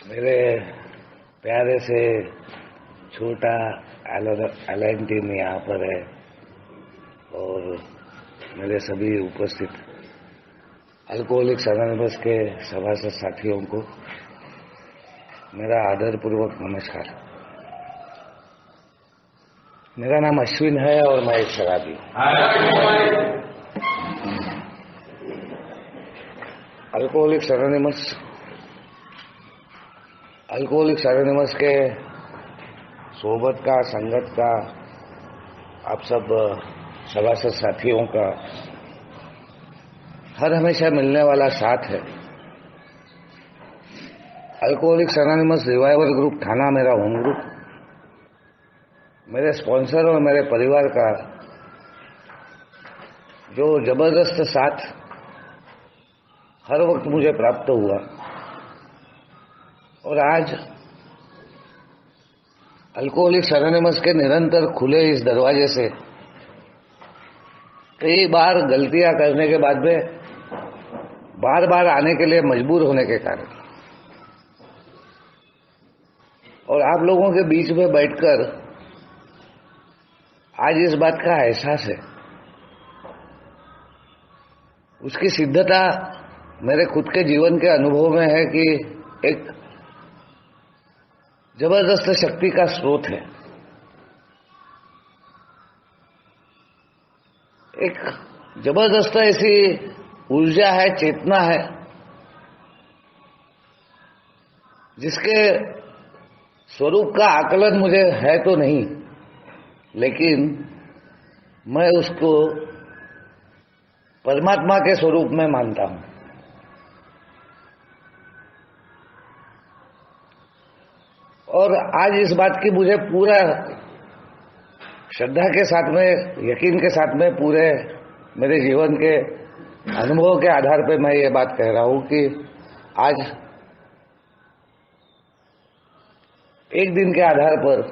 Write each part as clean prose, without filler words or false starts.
मेरे प्यारे से छोटा एलाइन टीम यहाँ पर है और मेरे सभी उपस्थित अल्कोहलिक्स अनोनिमस के सभासद साथियों को मेरा आदरपूर्वक नमस्कार। मेरा नाम अश्विन है और मैं एक शराबी हूँ। अल्कोहलिक्स अनोनिमस के सोबत का, संगत का, आप सब सभासद साथियों का हर हमेशा मिलने वाला साथ है। अल्कोहलिक्स अनोनिमस रिवाइवल ग्रुप थाना मेरा होम ग्रुप, मेरे स्पॉन्सर और मेरे परिवार का जो जबरदस्त साथ हर वक्त मुझे प्राप्त हुआ और आज अल्कोहलिक्स अनोनिमस के निरंतर खुले इस दरवाजे से कई बार गलतियां करने के बाद में बार बार आने के लिए मजबूर होने के कारण और आप लोगों के बीच में बैठकर आज इस बात का एहसास है, उसकी सिद्धता मेरे खुद के जीवन के अनुभव में है कि एक जबरदस्त शक्ति का स्रोत है, एक जबरदस्त ऐसी ऊर्जा है, चेतना है जिसके स्वरूप का आकलन मुझे है तो नहीं, लेकिन मैं उसको परमात्मा के स्वरूप में मानता हूं। और आज इस बात की मुझे पूरा श्रद्धा के साथ में, यकीन के साथ में, पूरे मेरे जीवन के अनुभव के आधार पर मैं ये बात कह रहा हूं कि आज एक दिन के आधार पर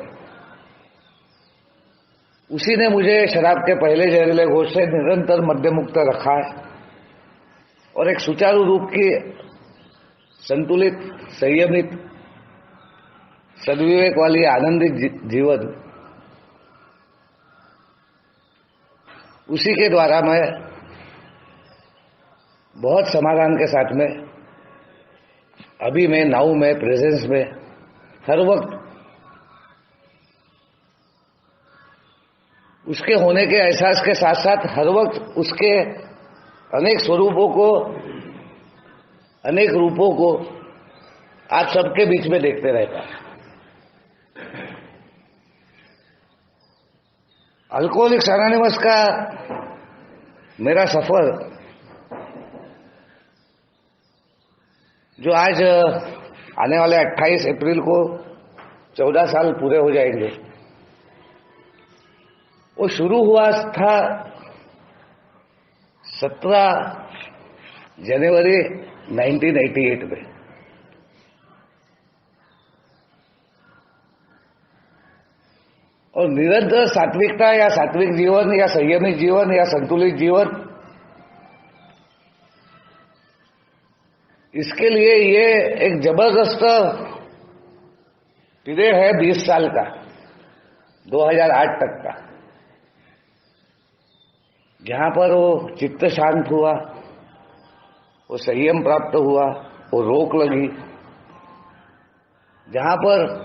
उसी ने मुझे शराब के पहले जहरीले घोष से निरंतर मद्यमुक्त रखा है और एक सुचारू रूप की संतुलित, संयमित, सद्विवेक वाली आनंदित जीवन उसी के द्वारा मैं बहुत समाधान के साथ में अभी में, नाउ में, प्रेजेंस में हर वक्त उसके होने के एहसास के साथ साथ हर वक्त उसके अनेक स्वरूपों को, अनेक रूपों को आप सबके बीच में देखते रहता है। अल्कोहलिक्स अनोनिमस का मेरा सफर जो आज आने वाले 28 अप्रैल को 14 साल पूरे हो जाएंगे, वो शुरू हुआ था 17 जनवरी 1988 में। और निरंतर सात्विकता या सात्विक जीवन या संयमित जीवन या संतुलित जीवन, इसके लिए ये एक जबरदस्त पीरियड है 20 साल का, 2008 तक का, जहां पर वो चित्त शांत हुआ, वो संयम प्राप्त हुआ, वो रोक लगी, जहां पर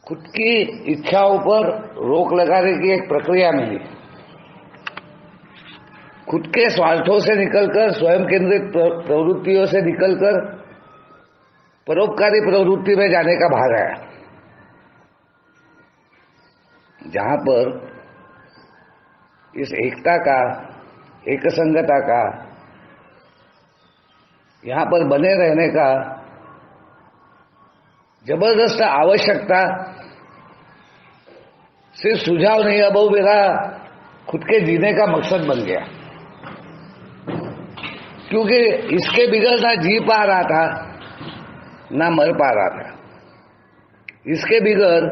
खुद की इच्छाओं पर रोक लगाने की एक प्रक्रिया मिली, खुद के स्वार्थों से निकलकर, स्वयं केंद्रित प्रवृत्तियों से निकलकर परोपकारी प्रवृत्ति में जाने का भाग आया, जहां पर इस एकता का, एकसंगता का, यहां पर बने रहने का जबरदस्त आवश्यकता सिर्फ सुझाव नहीं, अब वो मेरा खुद के जीने का मकसद बन गया, क्योंकि इसके बिगड़ ना जी पा रहा था ना मर पा रहा था। इसके बिगड़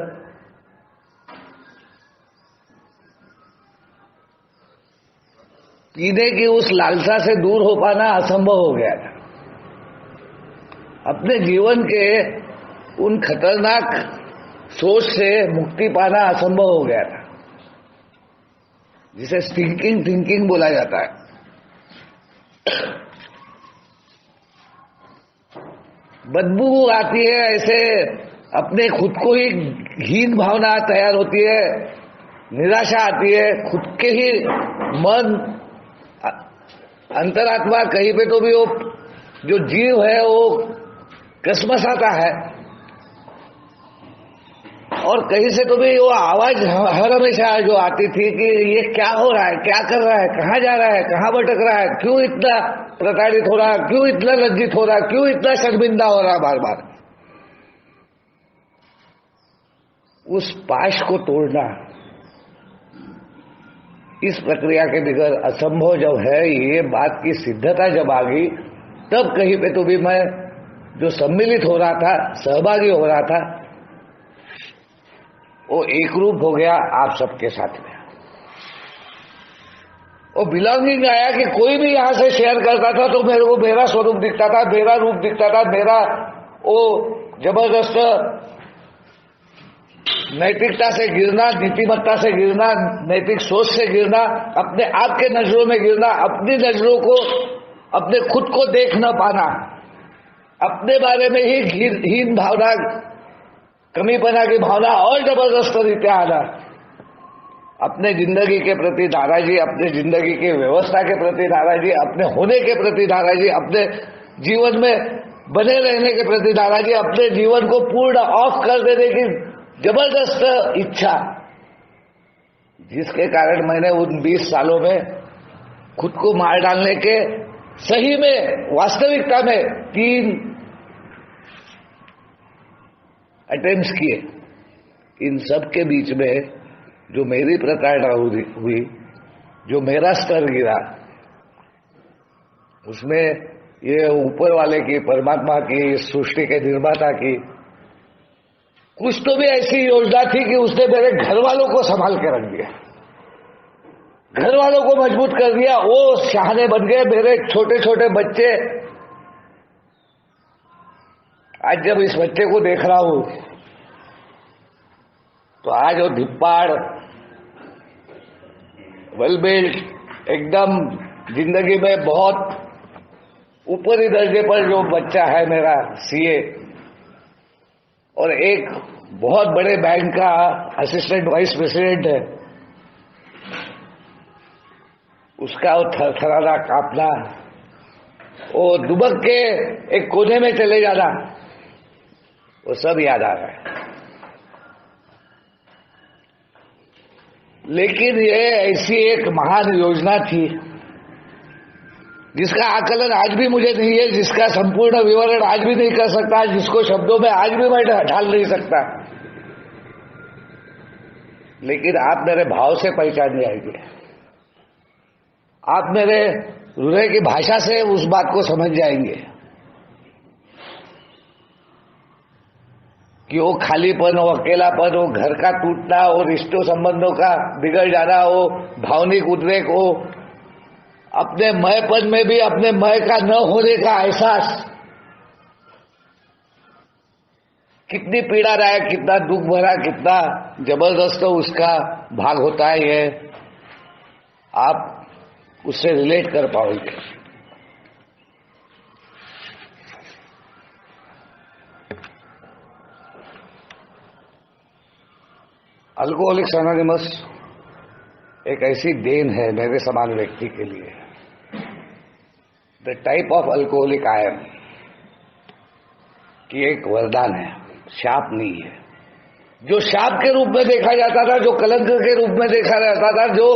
पीने की उस लालसा से दूर हो पाना असंभव हो गया था। अपने जीवन के उन खतरनाक सोच से मुक्ति पाना असंभव हो गया था, जिसे थिंकिंग बोला जाता है। बदबू आती है, ऐसे अपने खुद को ही हीन भावना तैयार होती है, निराशा आती है, खुद के ही मन अंतरात्मा कहीं पे तो भी वो जो जीव है वो कसमसाता है, और कहीं से तो भी वो आवाज हर हमेशा जो आती थी कि ये क्या हो रहा है, क्या कर रहा है, कहाँ जा रहा है, कहाँ भटक रहा है, क्यों इतना प्रताड़ित हो रहा है, क्यों इतना लज्जित हो रहा है, क्यों इतना शर्मिंदा हो रहा है बार बार। उस पाश को तोड़ना इस प्रक्रिया के बगैर असंभव जब है, ये बात की सिद्धता जब आ गई, तब कहीं पे तो भी मैं जो सम्मिलित हो रहा था, सहभागी हो रहा था, वो एक रूप हो गया आप सबके साथ में। वो बिलोंगिंग आया कि कोई भी यहां से शेयर करता था तो मेरे को मेरा स्वरूप दिखता था, मेरा रूप दिखता था, मेरा वो जबरदस्त नैतिकता से गिरना, नीतिमत्ता से गिरना, नैतिक सोच से गिरना, अपने आप के नजरों में गिरना, अपनी नजरों को, अपने खुद को देख न पाना, अपने बारे में ही हीन भावना, कमीपना की भावना और जबरदस्त रीते आना, अपने जिंदगी के प्रति नाराजगी, अपने जिंदगी की व्यवस्था के प्रति नाराजगी, अपने होने के प्रति नाराजगी, अपने जीवन में बने रहने के प्रति नाराजगी, अपने जीवन को पूर्ण ऑफ कर देने की जबरदस्त इच्छा, जिसके कारण मैंने उन 20 सालों में खुद को मार डालने के सही में वास्तविकता में 3 अटेम्प्ट्स किए। इन सब के बीच में जो मेरी प्रताड़ना हुई, जो मेरा स्तर गिरा, उसमें ये ऊपर वाले की, परमात्मा की, सृष्टि के निर्माता की कुछ तो भी ऐसी योजना थी कि उसने मेरे घर वालों को संभाल के रख दिया, घर वालों को मजबूत कर दिया, वो शहाने बन गए। मेरे छोटे छोटे बच्चे, आज जब इस बच्चे को देख रहा हूं तो आज वो धिप्पाड़, वेल बिल्ड, एकदम जिंदगी में बहुत ऊपरी दर्जे पर जो बच्चा है मेरा, सीए, और एक बहुत बड़े बैंक का असिस्टेंट वाइस प्रेसिडेंट है, उसका वो थरथराना, कांपना, वो दुबक के एक कोने में चले जाना, वो सब याद आ रहा है। लेकिन ये ऐसी एक महान योजना थी जिसका आकलन आज भी मुझे नहीं है, जिसका संपूर्ण विवरण आज भी नहीं कर सकता, जिसको शब्दों में आज भी मैं ढाल नहीं सकता, लेकिन आप मेरे भाव से पहचान जाएंगे, आप मेरे हृदय की भाषा से उस बात को समझ जाएंगे कि वो खालीपन, वो अकेलापन, वो घर का टूटना, वो रिश्तों संबंधों का बिगड़ जाना, वो भावनिक उद्वेग, वो अपने मयपन में भी अपने मय का न होने का एहसास कितनी पीड़ादायक, कितना दुख भरा, कितना जबरदस्त उसका भाग होता है, ये आप उससे रिलेट कर पाओगे। अल्कोहलिक्स एनोनिमस एक ऐसी देन है मेरे समान व्यक्ति के लिए। The type of alcoholic I am, कि एक वरदान है, शाप नहीं है। जो शाप के रूप में देखा जाता था, जो कलंक के रूप में देखा जाता था, जो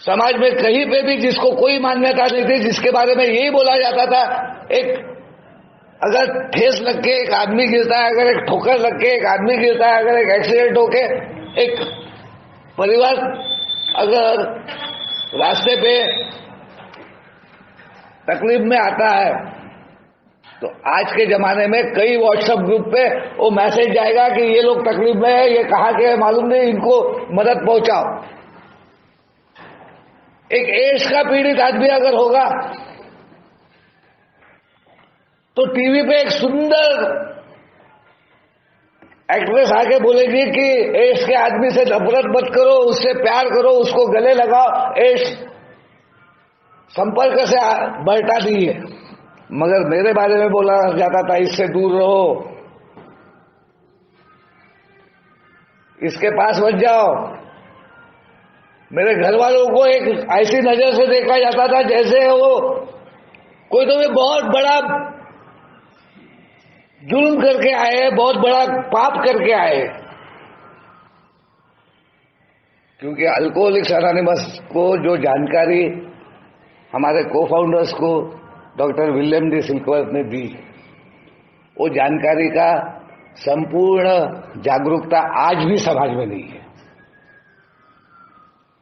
समाज में कहीं पे भी जिसको कोई मान्यता नहीं थी, जिसके बारे में यही बोला जाता था, एक अगर ठेस लग के एक आदमी गिरता है, अगर एक ठोकर लग के एक आदमी गिरता है, अगर एक एक्सीडेंट होके एक परिवार अगर रास्ते पे तकलीफ में आता है, तो आज के जमाने में कई व्हाट्सएप ग्रुप पे वो मैसेज जाएगा कि ये लोग तकलीफ में है, ये कहाँ के मालूम नहीं, इनको मदद पहुंचाओ। एक एड्स का पीड़ित आदमी अगर होगा तो टीवी पे एक सुंदर एक्ट्रेस आके बोलेगी कि एड्स के आदमी से नफरत मत करो, उससे प्यार करो, उसको गले लगाओ, एड्स संपर्क से बढ़ता नहीं है। मगर मेरे बारे में बोला जाता था इससे दूर रहो, इसके पास मत जाओ। मेरे घर वालों को एक ऐसी नजर से देखा जाता था जैसे वो कोई तो भी बहुत बड़ा जुल्म करके आए, बहुत बड़ा पाप करके आए। क्योंकि अल्कोहलिक्स अनोनिमस को जो जानकारी हमारे को फाउंडर्स को डॉक्टर विलियम डी सिल्कवर्थ ने दी, वो जानकारी का संपूर्ण जागरूकता आज भी समाज में नहीं है।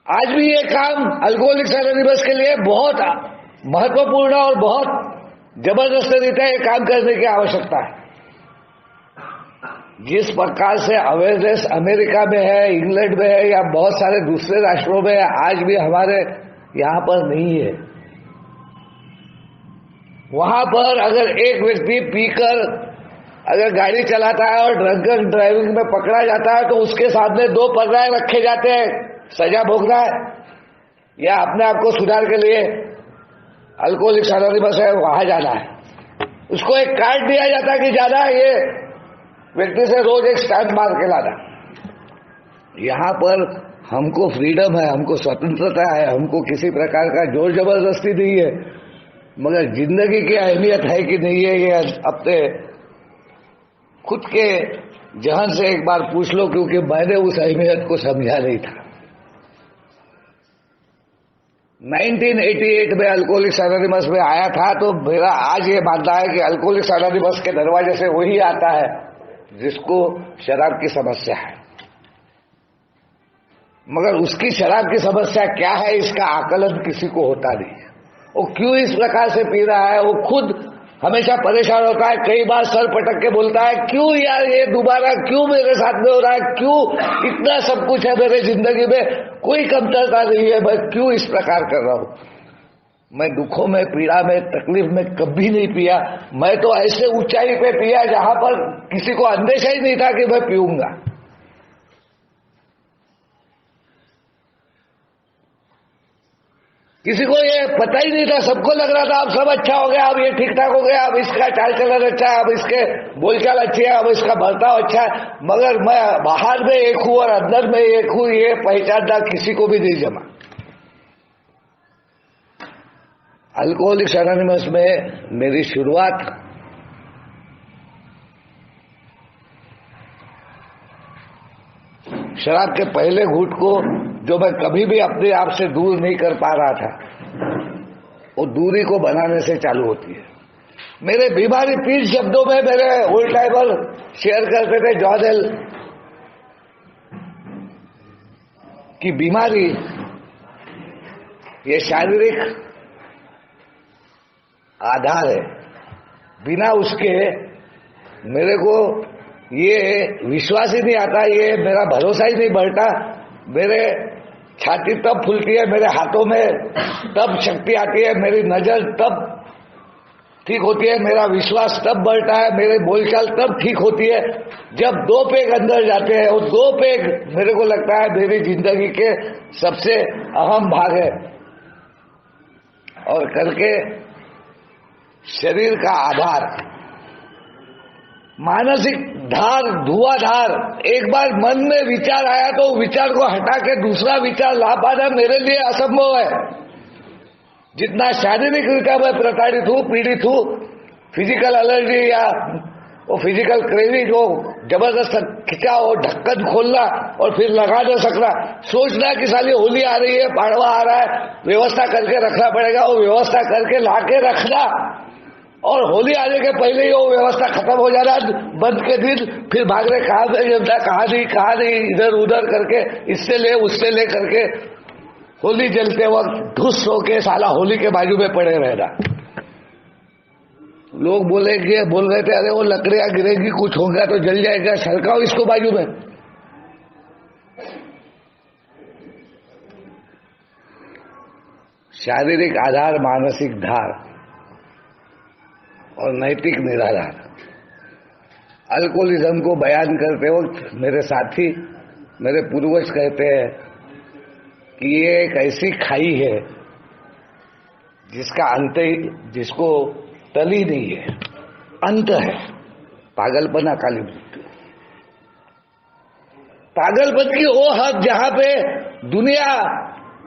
आज भी ये काम अल्कोहलिक्स अनोनिमस के लिए बहुत महत्वपूर्ण और बहुत जबरदस्त रीते ये काम करने की आवश्यकता है। जिस प्रकार से अवेयरनेस अमेरिका में है, इंग्लैंड में है या बहुत सारे दूसरे राष्ट्रों में है, आज भी हमारे यहां पर नहीं है। वहां पर अगर एक व्यक्ति पीकर अगर गाड़ी चलाता है और ड्रंकन ड्राइविंग में पकड़ा जाता है तो उसके सामने 2 पर्दाए रखे जाते हैं, सजा भोगना है या अपने आप को सुधार के लिए अल्कोहलिक्स अनोनिमस है वहां जाना है। उसको एक कार्ड दिया जाता है कि जाना है, ये व्यक्ति से रोज एक स्टैंप मार के लाना। यहां पर हमको फ्रीडम है, हमको स्वतंत्रता है, हमको किसी प्रकार का जोर जबरदस्ती नहीं है। मगर जिंदगी की अहमियत है कि नहीं है, ये अपने खुद के जहन से एक बार पूछ लो, क्योंकि मैंने उस अहमियत को समझा नहीं था। 1988 में अल्कोहलिक्स अनोनिमस में आया था, तो मेरा आज ये मानना है कि अल्कोहलिक्स अनोनिमस के दरवाजे से वही आता है जिसको शराब की समस्या है। मगर उसकी शराब की समस्या क्या है, इसका आकलन किसी को होता नहीं है। वो क्यों इस प्रकार से पी रहा है, वो खुद हमेशा परेशान होता है। कई बार सर पटक के बोलता है, क्यों यार ये दोबारा क्यों मेरे साथ में हो रहा है, क्यों इतना सब कुछ है मेरे जिंदगी में, कोई कमतरता नहीं है, मैं क्यों इस प्रकार कर रहा हूं। मैं दुखों में, पीड़ा में, तकलीफ में कभी नहीं पिया। मैं तो ऐसे ऊंचाई पे पिया जहां पर किसी को अंदेशा ही नहीं था कि मैं पीऊंगा। किसी को ये पता ही नहीं था, सबको लग रहा था अब सब अच्छा हो गया, अब ये ठीक ठाक हो गया, अब इसका चाल चलन अच्छा है, अब इसके बोलचाल अच्छी है, अब इसका बर्ताव अच्छा है। मगर मैं बाहर में एक हूं और अंदर में एक हूं, ये पहचानना किसी को भी नहीं जमा। अल्कोहलिक्स अनोनिमस में मेरी शुरुआत शराब के पहले घूंट को, जो मैं कभी भी अपने आप से दूर नहीं कर पा रहा था, वो दूरी को बनाने से चालू होती है। मेरे बीमारी 3 शब्दों में मेरे ओल्ड टाइमर शेयर करते थे, जॉन एल की बीमारी ये शारीरिक आधार है। बिना उसके मेरे को ये विश्वास ही नहीं आता, ये मेरा भरोसा ही नहीं बढ़ता। मेरे छाती तब फूलती है, मेरे हाथों में तब शक्ति आती है, मेरी नजर तब ठीक होती है, मेरा विश्वास तब बढ़ता है, मेरे बोलचाल तब ठीक होती है जब 2 पेग अंदर जाते हैं। वो 2 पेग मेरे को लगता है मेरी जिंदगी के सबसे अहम भाग है। और करके शरीर का आधार, मानसिक धार, धुआंधार। एक बार मन में विचार आया तो विचार को हटा के दूसरा विचार ला पाना मेरे लिए असंभव है। जितना शारीरिक रीता मैं प्रताड़ित हूं, पीड़ित हूं, फिजिकल एलर्जी या वो फिजिकल क्रेविंग हो, जबरदस्त खिंचा हो, ढक्कन खोलना और फिर लगा न सकना, सोचना कि साली होली आ रही है, पाड़वा आ रहा है, व्यवस्था करके रखना पड़ेगा, वो व्यवस्था करके लाके रखना, और होली आने के पहले ही वो व्यवस्था खत्म हो जाना, बंद के दिन फिर भाग रहे कहाँ नहीं, इधर उधर करके इससे ले उससे ले करके होली जलते वक्त ढुस होके साला होली के बाजू में पड़े रहना। लोग बोल रहे थे, अरे वो लकड़ियां गिरेगी, कुछ होगा तो जल जाएगा, सरकाओ इसको बाजू में। शारीरिक आधार, मानसिक धार, और नैतिक निराधार। अल्कोहलिज्म को बयान करते वक्त मेरे साथी, मेरे पूर्वज कहते हैं कि ये एक ऐसी खाई है जिसका अंत ही, जिसको तल ही नहीं है, अंत है। पागलपन, अकाली मृत्यु। पागलपन की वो हद जहां पे दुनिया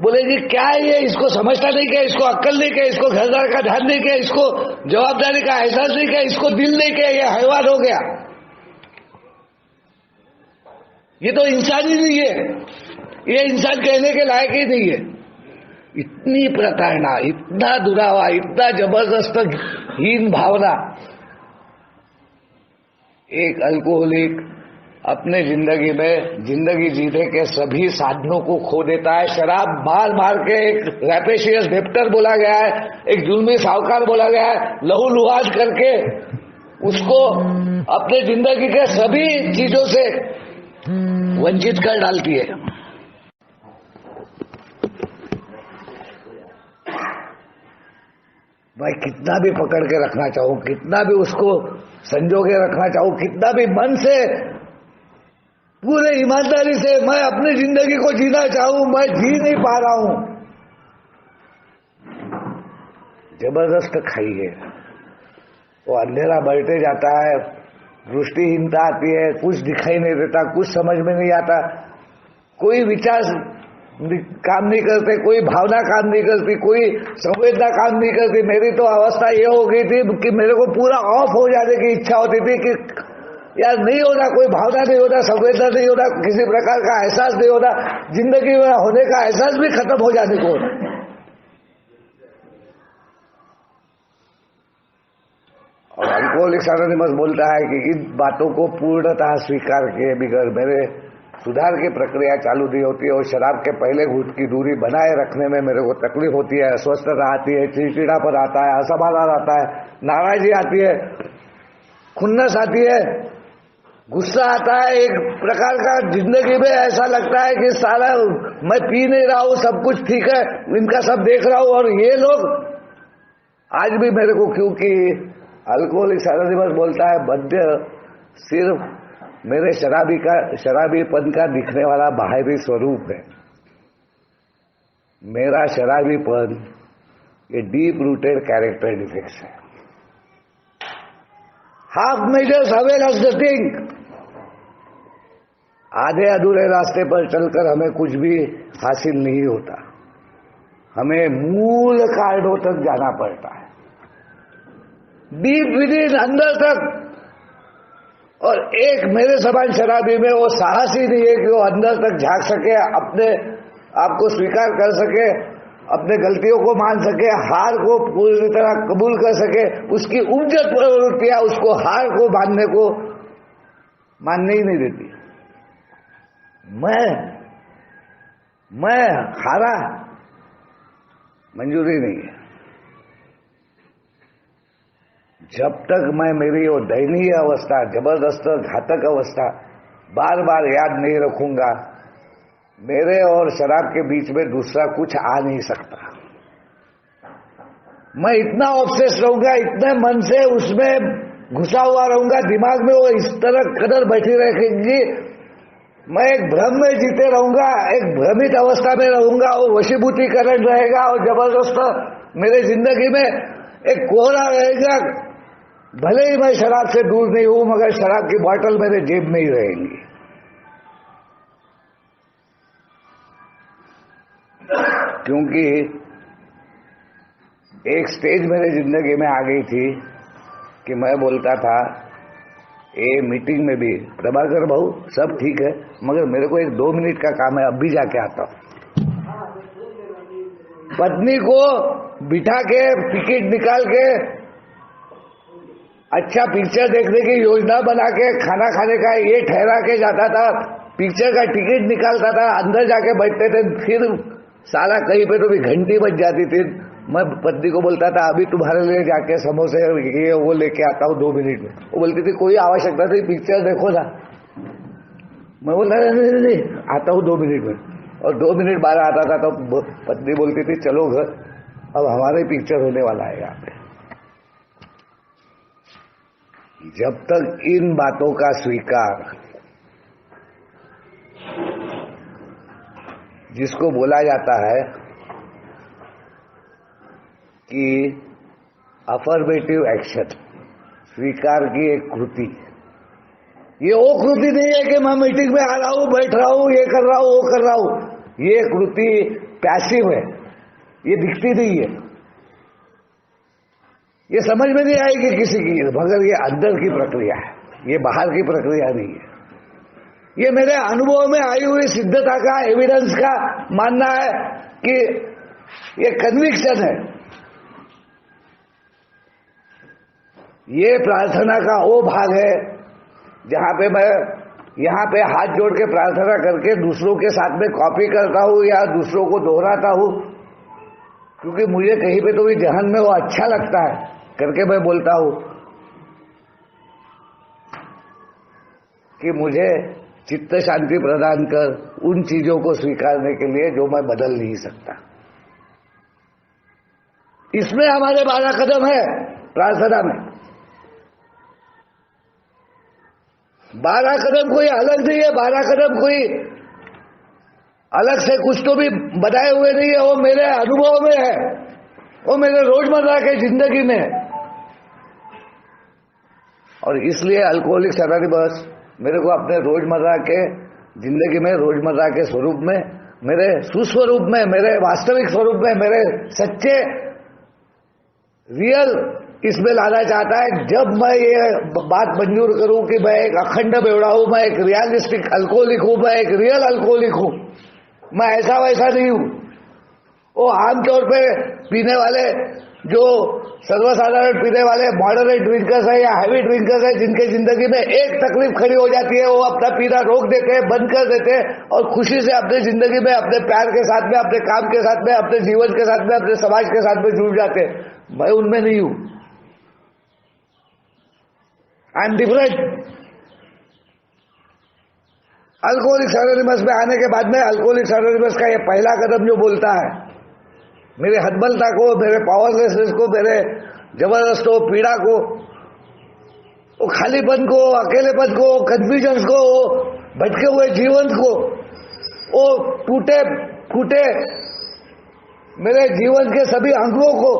बोलेगी क्या है ये, इसको समझता नहीं क्या, इसको अक्ल नहीं क्या, इसको घरदार का ध्यान नहीं क्या, इसको जवाबदारी का एहसास नहीं क्या, इसको दिल नहीं क्या, ये हैवान हो गया, ये तो इंसान ही नहीं है, ये इंसान कहने के लायक ही नहीं है। इतनी प्रताड़ना, इतना दुरावा, इतना जबरदस्त हीन भावना। एक अल्कोहलिक अपने जिंदगी में जिंदगी जीने के सभी साधनों को खो देता है। शराब मार मार के एक रैपेशियस डेप्टर बोला गया है, एक जुल्मी साहूकार बोला गया है, लहूलुहान करके उसको अपने जिंदगी के सभी चीजों से वंचित कर डालती है। मैं कितना भी पकड़ के रखना चाहूं, कितना भी उसको संजो के रखना चाहूं, कितना भी मन से पूरे ईमानदारी से मैं अपनी जिंदगी को जीना चाहूं, मैं जी नहीं पा रहा हूं। जबरदस्त खाई है, वो अंधेरा बढ़ते जाता है, दृष्टिहीनता आती है, कुछ दिखाई नहीं देता, कुछ समझ में नहीं आता, कोई विचार काम नहीं करते, कोई भावना काम नहीं करती, कोई संवेदना काम नहीं करती। मेरी तो अवस्था ये हो गई थी कि मेरे को पूरा ऑफ हो जाने की इच्छा होती थी कि यार नहीं होता, कोई भावना नहीं होता, संवेदना नहीं होता, किसी प्रकार का एहसास नहीं होता, जिंदगी में होने का एहसास भी खत्म हो जाने को। और अल्कोहलिक्स एनोनिमस बोलता है कि इन बातों को पूर्णतः स्वीकार किए बिगड़ मेरे सुधार की प्रक्रिया चालू नहीं होती है। और शराब के पहले घूंट की दूरी बनाए रखने में मेरे को तकलीफ होती है, अस्वस्थता आती है, चिड़चिड़ापन आता है, असमाधान आता है, नाराजगी आती है, खुन्नस आती है, गुस्सा आता है। एक प्रकार का जिंदगी में ऐसा लगता है कि सारा मैं पी नहीं रहा हूं, सब कुछ ठीक है, इनका सब देख रहा हूं, और ये लोग आज भी मेरे को, क्योंकि अल्कोहलिक्स एनोनिमस बोलता है मद्य सिर्फ मेरे शराबीपन का दिखने वाला बाहरी स्वरूप है। मेरा शराबीपन ये डीप रूटेड कैरेक्टर डिफेक्ट्स है। Half measures avail us nothing. आधे अधूरे रास्ते पर चलकर हमें कुछ भी हासिल नहीं होता, हमें मूल कारणों तक जाना पड़ता है, डीप विदिन, अंदर तक। और एक मेरे समान शराबी में वो साहस ही नहीं है कि वो अंदर तक झांक सके, अपने आप को स्वीकार कर सके, अपने गलतियों को मान सके, हार को पूरी तरह कबूल कर सके। उसकी उपजत प्रवृत्तियां उसको हार को मानने ही नहीं देती। मैं हारा, मंजूरी नहीं है। जब तक मैं मेरी वो दयनीय अवस्था, जबरदस्त घातक अवस्था बार बार याद नहीं रखूंगा, मेरे और शराब के बीच में दूसरा कुछ आ नहीं सकता। मैं इतना ऑब्सेस रहूंगा, इतने मन से उसमें घुसा हुआ रहूंगा, दिमाग में वो इस तरह कदर बैठी रहेगी, मैं एक भ्रम में जीते रहूंगा, एक भ्रमित अवस्था में रहूंगा, वो वशीभूतिकरण रहेगा, और जबरदस्त मेरे जिंदगी में एक कोहरा रहेगा। भले ही मैं शराब से दूर नहीं हूं, मगर शराब की बोतल मेरे जेब में ही रहेंगी। क्योंकि एक स्टेज मेरे जिंदगी में आ गई थी कि मैं बोलता था, ये मीटिंग में भी, प्रभाकर भाऊ सब ठीक है, मगर मेरे को एक 2 मिनट का काम है, अब भी जाके आता हूं। पत्नी को बिठा के टिकट निकाल के अच्छा पिक्चर देखने की योजना बना के खाना खाने का ये ठहरा के जाता था, पिक्चर का टिकट निकालता था, अंदर जाके बैठते थे, फिर सारा कहीं पे तो भी घंटी बज जाती थी। मैं पत्नी को बोलता था, अभी तुम्हारे लिए जाके समोसे ये वो लेके आता हूँ 2 मिनट में। वो बोलती थी कोई आवश्यकता नहीं, पिक्चर देखो ना। मैं बोलता नहीं आता हूँ 2 मिनट में, और 2 मिनट बाद आता था तो पत्नी बोलती थी चलो घर, अब हमारा ही पिक्चर होने वाला है यहाँ पे। जब तक इन बातों का स्वीकार, जिसको बोला जाता है कि अफर्मेटिव एक्शन, स्वीकार की एक कृति, ये वो कृति नहीं है कि मैं मीटिंग में आ रहा हूं, बैठ रहा हूं, ये कर रहा हूं, वो कर रहा हूं। ये कृति पैसिव है, ये दिखती नहीं है, ये समझ में नहीं आएगी किसी की, मगर ये अंदर की प्रक्रिया है, ये बाहर की प्रक्रिया नहीं है। ये मेरे अनुभव में आई हुई सिद्धता का, एविडेंस का मानना है कि ये कन्विक्शन है। ये प्रार्थना का वो भाग है जहां पे मैं यहां पे हाथ जोड़ के प्रार्थना करके दूसरों के साथ में कॉपी करता हूं या दूसरों को दोहराता हूं, क्योंकि मुझे कहीं पे तो भी जहन में वो अच्छा लगता है करके मैं बोलता हूं कि मुझे चित्त शांति प्रदान कर उन चीजों को स्वीकारने के लिए जो मैं बदल नहीं सकता। इसमें हमारे 12 कदम है प्रार्थना में। 12 कदम कोई अलग नहीं है, 12 कदम कोई अलग से कुछ तो भी बताए हुए नहीं है, वो मेरे अनुभव में है, वो मेरे रोजमर्रा के जिंदगी में है। और इसलिए अल्कोहलिक्स एनोनिमस मेरे को अपने रोजमर्रा के जिंदगी में, रोजमर्रा के स्वरूप में, मेरे सुस्वरूप में, मेरे वास्तविक स्वरूप में, मेरे सच्चे रियल इसमें लाना चाहता है। जब मैं ये बात मंजूर करूं कि मैं एक अखंड बेवड़ा हूं, मैं एक रियलिस्टिक अल्कोहलिक हूं, मैं एक रियल अल्कोहलिक हूं, मैं ऐसा वैसा नहीं हूं। वो आमतौर पे पीने वाले, जो सर्वसाधारण पीने वाले मॉडरेट ड्रिंकर्स है या हैवी ड्रिंकर्स है, जिनके जिंदगी में एक तकलीफ खड़ी हो जाती है, वो अपना पीना रोक देते हैं, बंद कर देते हैं और खुशी से अपने जिंदगी में, अपने प्यार के साथ में, अपने काम के साथ में, अपने जीवन के साथ में, अपने समाज के साथ में जुड़ जाते हैं। मैं उनमें नहीं हूं। I am different. Alcoholics anonymous में आने के बाद में अल्कोहलिक्स एनोनिमस का ये पहला कदम जो बोलता है, मेरे हतबलता को, मेरे पावरलेसनेस को, मेरे जबरदस्त पीड़ा को, वो खालीपन को, अकेलेपन को, कंफ्यूजन को, भटके हुए जीवन को, वो टूटे फूटे मेरे जीवन के सभी अंगों को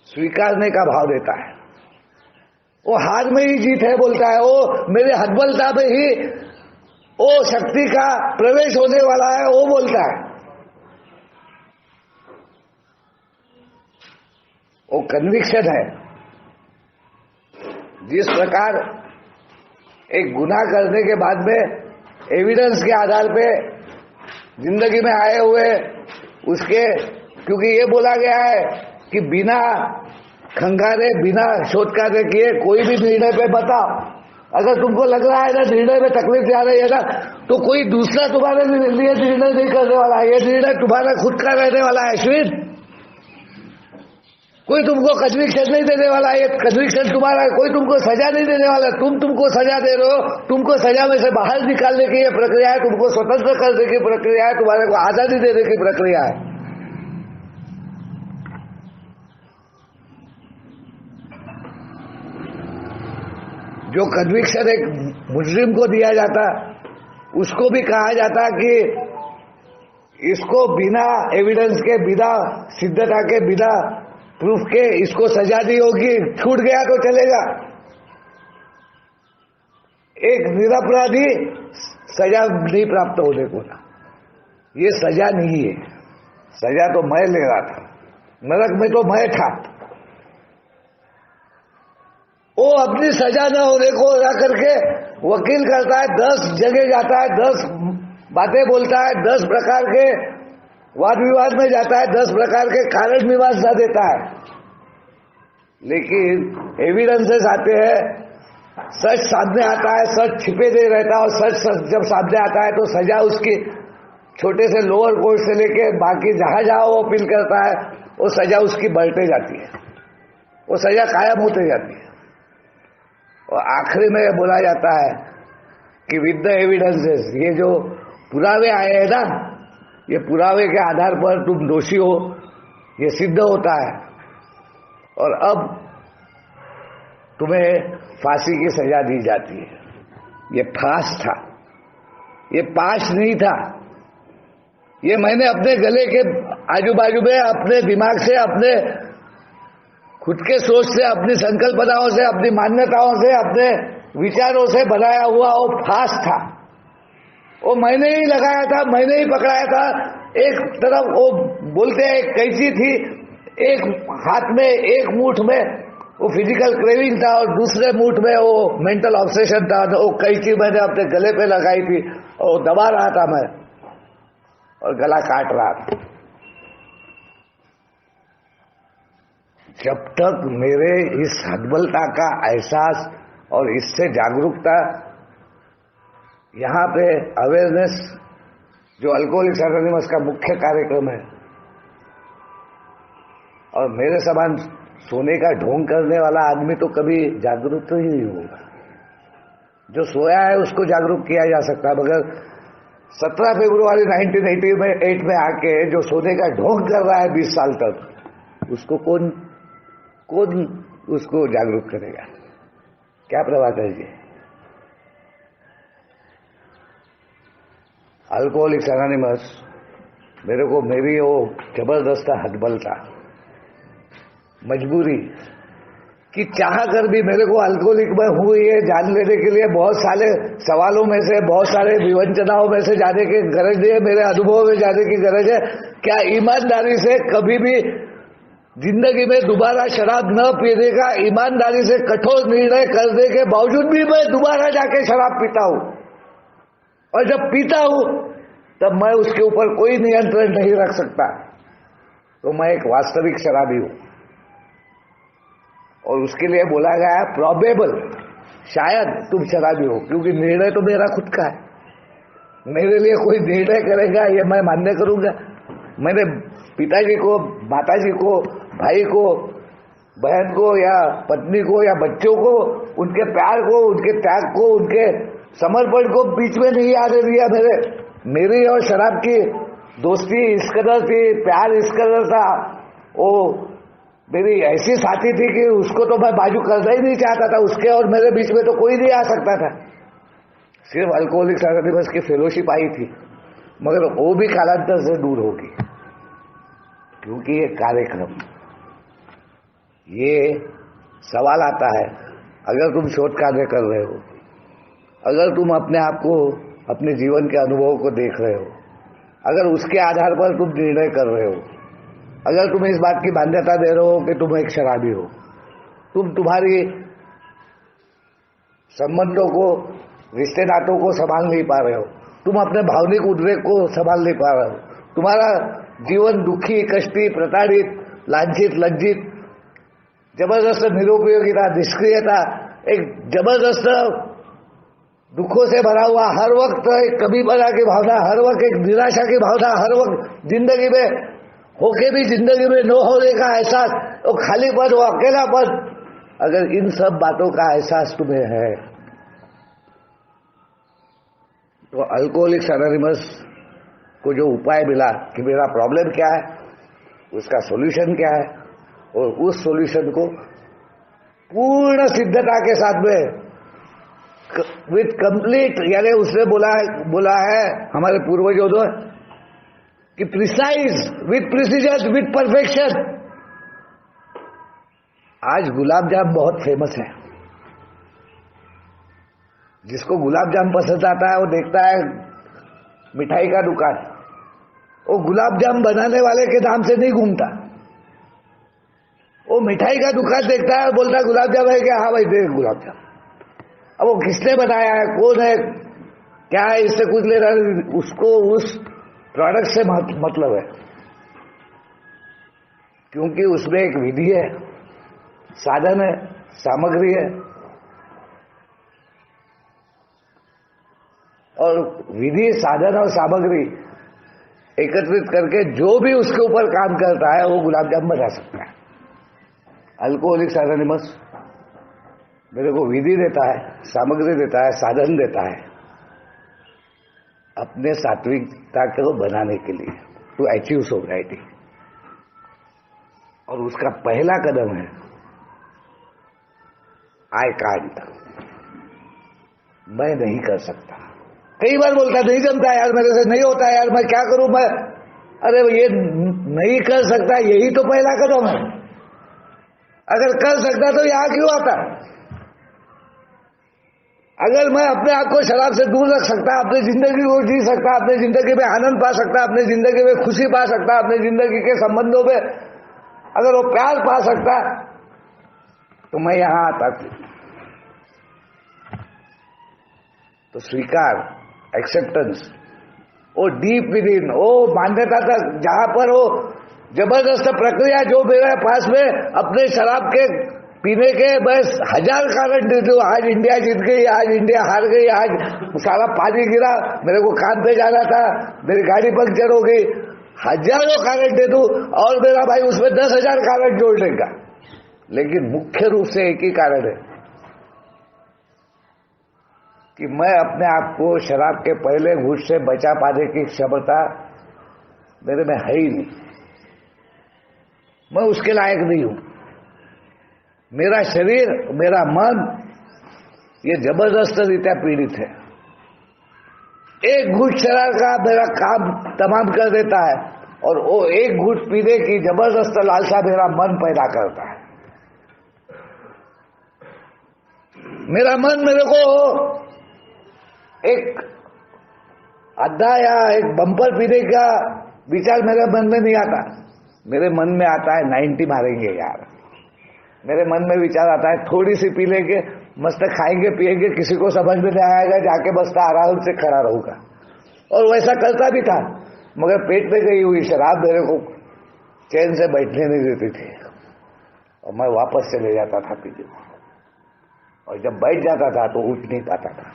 स्वीकारने का भाव देता है। वो हार में ही जीत है बोलता है, वो मेरे हतबलता में ही वो शक्ति का प्रवेश होने वाला है, वो बोलता है। वो कन्विक्शन है। जिस प्रकार एक गुनाह करने के बाद में एविडेंस के आधार पे जिंदगी में आए हुए उसके, क्योंकि ये बोला गया है कि बिना खंगारे, बिना शोध कार्य किए कोई भी निर्णय पे बताओ। अगर तुमको लग रहा है ना निर्णय में तकलीफ आ रही है ना, तो कोई दूसरा तुम्हारे लिए निर्णय नहीं करने वाला है, ये निर्णय तुम्हारा खुद का रहने वाला है। अश्विन, कोई तुमको कन्विक्शन नहीं देने वाला है, ये कन्विक्शन तुम्हारा, कोई तुमको सजा नहीं देने वाला, तुमको सजा दे रहे हो। तुमको सजा में से बाहर निकालने की ये प्रक्रिया है, तुमको स्वतंत्र करने की प्रक्रिया है, तुम्हारे को आजादी देने की प्रक्रिया है। जो कन्विक्शन एक मुजरिम को दिया जाता, उसको भी कहा जाता कि इसको बिना एविडेंस के, बिना सिद्धता के, बिना प्रूफ के इसको सजा दी होगी, छूट गया तो चलेगा। एक निरपराधी सजा नहीं प्राप्त होने को ना, ये सजा नहीं है। सजा तो मैं ले रहा था, नरक में तो मैं था। वो अपनी सजा न होने को ला करके वकील करता है, 10 जगह जाता है, 10 बातें बोलता है, 10 प्रकार के वाद विवाद में जाता है, 10 प्रकार के कारण मीमांसा देता है। लेकिन एविडेंसेस आते हैं, सच सामने आता है, सच छिपे नहीं रहता, और सच जब सामने आता है तो सजा उसकी छोटे से लोअर कोर्ट से लेके बाकी जहां जहां वो अपील करता है, वो सजा उसकी बढ़ते जाती है, वो सजा कायम होते जाती है। और आखिरी में बोला जाता है कि विद द एविडेंसेस, ये जो पुरावे आए हैं ना, ये पुरावे के आधार पर तुम दोषी हो, ये सिद्ध होता है। और अब तुम्हें फांसी की सजा दी जाती है। ये फांस था, ये पाश नहीं था। ये मैंने अपने गले के आजू बाजू में अपने दिमाग से, अपने खुद के सोच से, अपनी संकल्पनाओं से, अपनी मान्यताओं से, अपने विचारों से बनाया हुआ वो फांस था। वो मैंने ही लगाया था, मैंने ही पकड़ाया था। एक तरफ वो बोलते हैं एक कैंची थी, एक हाथ में, एक मूठ में वो फिजिकल क्रेविंग था और दूसरे मूठ में वो मेंटल ऑब्सेशन था। वो कैंची मैंने अपने गले पे लगाई थी और दबा रहा था मैं और गला काट रहा था। जब तक मेरे इस हतबलता का एहसास और इससे जागरूकता, यहाँ पे अवेयरनेस जो अल्कोहलिक्स एनोनिमस का मुख्य कार्यक्रम है, और मेरे समान सोने का ढोंग करने वाला आदमी तो कभी जागरूक तो ही नहीं होगा। जो सोया है उसको जागरूक किया जा सकता है, मगर 17 फरवरी 1988 में आके जो सोने का ढोंग कर रहा है 20 साल तक, उसको कौन उसको जागरूक करेगा? क्या प्रभाकर जी? अल्कोहलिक्स एनोनिमस मेरे को, मेरी वो जबरदस्त हतबलता, मजबूरी कि चाह कर भी मेरे को अल्कोहलिक में हूँ ये जान लेने के लिए बहुत सारे सवालों में से, बहुत सारे विवंचनाओं में से जाने की गरज नहीं है, मेरे अनुभव में जाने की गरज है। क्या ईमानदारी से कभी भी जिंदगी में दोबारा शराब न पीने का ईमानदारी से कठोर निर्णय करने के बावजूद भी मैं दोबारा जाके शराब पीता हूं, और जब पीता हूं तब मैं उसके ऊपर कोई नियंत्रण नहीं रख सकता, तो मैं एक वास्तविक शराबी हूं। और उसके लिए बोला गया है प्रोबेबल, शायद तुम शराबी हो, क्योंकि निर्णय तो मेरा खुद का है। मेरे लिए कोई निर्णय करेगा ये मैं मान्य करूंगा? मैंने पिताजी को, माताजी को, भाई को, बहन को या पत्नी को या बच्चों को, उनके प्यार को, उनके त्याग को, उनके समर्पण को बीच में नहीं आने दिया। मेरी और शराब की दोस्ती इस कदर थी, प्यार इस कदर था, वो मेरी ऐसी साथी थी कि उसको तो मैं बाजू करना ही नहीं चाहता था। उसके और मेरे बीच में तो कोई नहीं आ सकता था। सिर्फ अल्कोहलिक्स एनोनिमस की फेलोशिप आई थी, मगर वो भी कालांतर से दूर होगी, क्योंकि ये कार्यक्रम, ये सवाल आता है, अगर तुम शोध कार्य कर रहे हो, अगर तुम अपने आप को, अपने जीवन के अनुभवों को देख रहे हो, अगर उसके आधार पर तुम निर्णय कर रहे हो, अगर तुम इस बात की मान्यता दे रहे हो कि तुम एक शराबी हो, तुम तुम्हारी संबंधों को, रिश्ते नातों को संभाल नहीं पा रहे हो, तुम अपने भावनिक उद्वेग को संभाल नहीं पा रहे हो, तुम्हारा जीवन दुखी, कष्टी, प्रताड़ित, लांछित, लज्जित, जबरदस्त निरुपयोगिता, निष्क्रियता, एक जबरदस्त दुखों से भरा हुआ, हर वक्त एक कमीपना की भावना, हर वक्त एक निराशा की भावना, हर वक्त जिंदगी में होके भी जिंदगी में न होने का एहसास, वो खालीपन, वो अकेलापन, अगर इन सब बातों का एहसास तुम्हें है तो अल्कोहलिक्स एनोनिमस को जो उपाय मिला कि मेरा प्रॉब्लम क्या है, उसका सॉल्यूशन क्या है, और उस सॉल्यूशन को पूर्ण सिद्धता के साथ में विथ कंप्लीट, यानी उसने बोला है हमारे पूर्वजों ने कि precise, with precision, with perfection. आज गुलाब जाम बहुत फेमस है। जिसको गुलाब जाम पसंद आता है वो देखता है मिठाई का दुकान, वो गुलाब जाम बनाने वाले के नाम से नहीं घूमता, वो मिठाई का दुकान देखता है और बोलता है गुलाब जाम है क्या? हाँ भाई देख गुलाब जाम। अब वो किसने बनाया है, कौन है, क्या है, इससे कुछ लेना, उसको उस प्रोडक्ट से मतलब है, क्योंकि उसमें एक विधि है, साधन है, सामग्री है, और विधि, साधन और सामग्री एकत्रित करके जो भी उसके ऊपर काम करता है वो गुलाब जामुन बना सकता है। अल्कोहलिक्स एनोनिमस मेरे को विधि देता है, सामग्री देता है, साधन देता है अपने सात्विकता को बनाने के लिए, टू अचीव सोब्राइटी। और उसका पहला कदम है आई कांट, मैं नहीं कर सकता। कई बार बोलता नहीं जमता यार, मेरे से नहीं होता यार, मैं क्या करूं मैं। अरे ये नहीं कर सकता, यही तो पहला कदम है। अगर कर सकता तो यहां क्यों आता। अगर मैं अपने आप को शराब से दूर रख सकता, अपनी जिंदगी को जी सकता, अपनी जिंदगी में आनंद पा सकता, अपनी जिंदगी में खुशी पा सकता, अपनी जिंदगी के संबंधों में अगर वो प्यार पा सकता, तो मैं यहां आता। तो स्वीकार, एक्सेप्टेंस, वो डीप विद इन, वो मान्यता तक जहां पर वो जबरदस्त प्रक्रिया जो मेरे पास में अपने शराब के पीने के बस 1000 कारण दे दो। आज इंडिया जीत गई, आज इंडिया हार गई, आज सारा पानी गिरा, मेरे को काम पे जाना था, मेरी गाड़ी पंक्चर हो गई, हजारों कारण दे दूं और मेरा भाई उसमें 10,000 कारण जोड़ लेगा। लेकिन मुख्य रूप से एक ही कारण है कि मैं अपने आप को शराब के पहले घूंट से बचा पाने की क्षमता मेरे में है ही नहीं। मैं उसके लायक नहीं हूं। मेरा शरीर, मेरा मन ये जबरदस्त रीत्या पीड़ित है। एक घूंट शराब का मेरा काम तमाम कर देता है और वो एक घूंट पीने की जबरदस्त लालसा मेरा मन पैदा करता है। मेरा मन मेरे को एक आधा या एक बम्पर पीने का विचार मेरे मन में नहीं आता। मेरे मन में आता है 90 मारेंगे यार। मेरे मन में विचार आता है थोड़ी सी पी लेंगे, मस्त खाएंगे पिएंगे, किसी को समझ में नहीं आएगा, जाके मस्त आराम से खड़ा रहूंगा। और वैसा करता भी था, मगर पेट में गई हुई शराब मेरे को चैन से बैठने नहीं देती थी और मैं वापस चले जाता था पीने को। और जब बैठ जाता था तो उठ नहीं पाता था।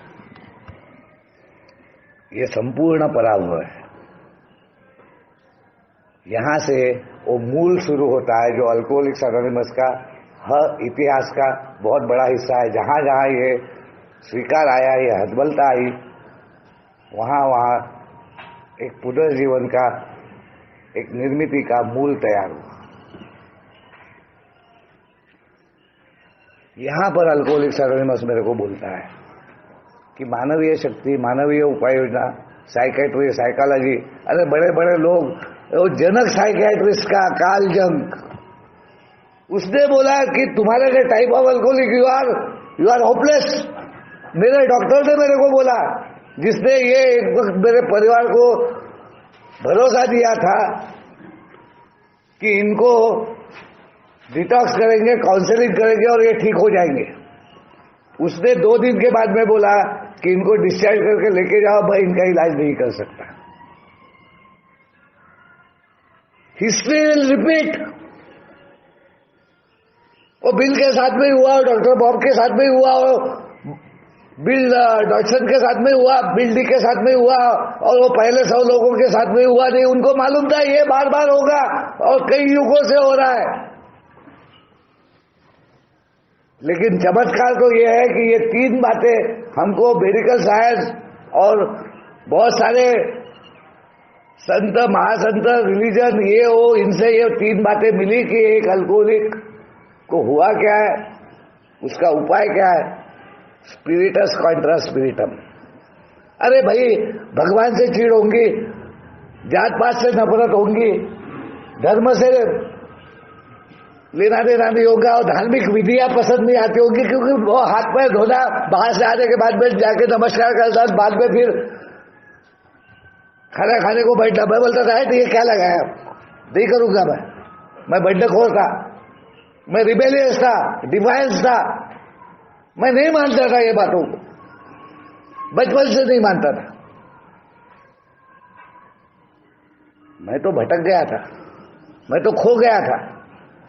ये संपूर्ण पराभव है। यहां से वो मूल शुरू होता है जो अल्कोहलिक्स एनोनिमस का हर इतिहास का बहुत बड़ा हिस्सा है। जहां जहां ये स्वीकार आया, ये हतबलता आई, वहां वहां एक पुनर्जीवन का, एक निर्मिति का मूल तैयार हुआ। यहां पर अल्कोहलिक्स एनोनिमस मेरे को बोलता है कि मानवीय शक्ति, मानवीय उपाय योजना, साइकेट्री, साइकोलॉजी, अरे बड़े बड़े लोग, वो जनक साइकेट्रिस्ट का कार्ल जंग, उसने बोला कि तुम्हारे लिए type of alcoholic you are hopeless. मेरे डॉक्टर ने मेरे को बोला, जिसने ये एक वक्त मेरे परिवार को भरोसा दिया था कि इनको डिटॉक्स करेंगे, काउंसलिंग करेंगे और ये ठीक हो जाएंगे। उसने 2 दिन के बाद में बोला कि इनको डिस्चार्ज करके लेके जाओ, मैं इनका इलाज नहीं कर सकता। History will repeat. वो बिल के साथ में हुआ, डॉक्टर बॉब के साथ में हुआ, बिल डॉटसन के साथ में हुआ, बिल डी के साथ में हुआ और वो पहले 100 लोगों के साथ में हुआ नहीं। उनको मालूम था ये बार बार होगा और कई युगों से हो रहा है। लेकिन चमत्कार तो ये है कि ये 3 बातें हमको मेडिकल साइंस और बहुत सारे संत, महासंत, रिलीजन, ये वो, इनसे ये 3 बातें मिली कि एक अल्कोहलिक को हुआ क्या है, उसका उपाय क्या है। स्पिरिटस कॉन्ट्रा स्पिरिटम। अरे भाई, भगवान से चीड़ होंगी, जात पात से नफरत होंगी, धर्म से लेना देना नहीं होगा और धार्मिक विधियां पसंद नहीं आती होंगी, क्योंकि वो हाथ पैर धोना, बाहर से आने के बाद में जाके नमस्कार करता, बाद में फिर खाना खाने को बैठना। मैं बोलता था तो ये क्या लगाया, नहीं करूंगा मैं बंडखोर था, मैं रिबेलियस था, डिफायंस था, मैं नहीं मानता था ये बातों को, बचपन से नहीं मानता था। मैं तो भटक गया था, मैं तो खो गया था,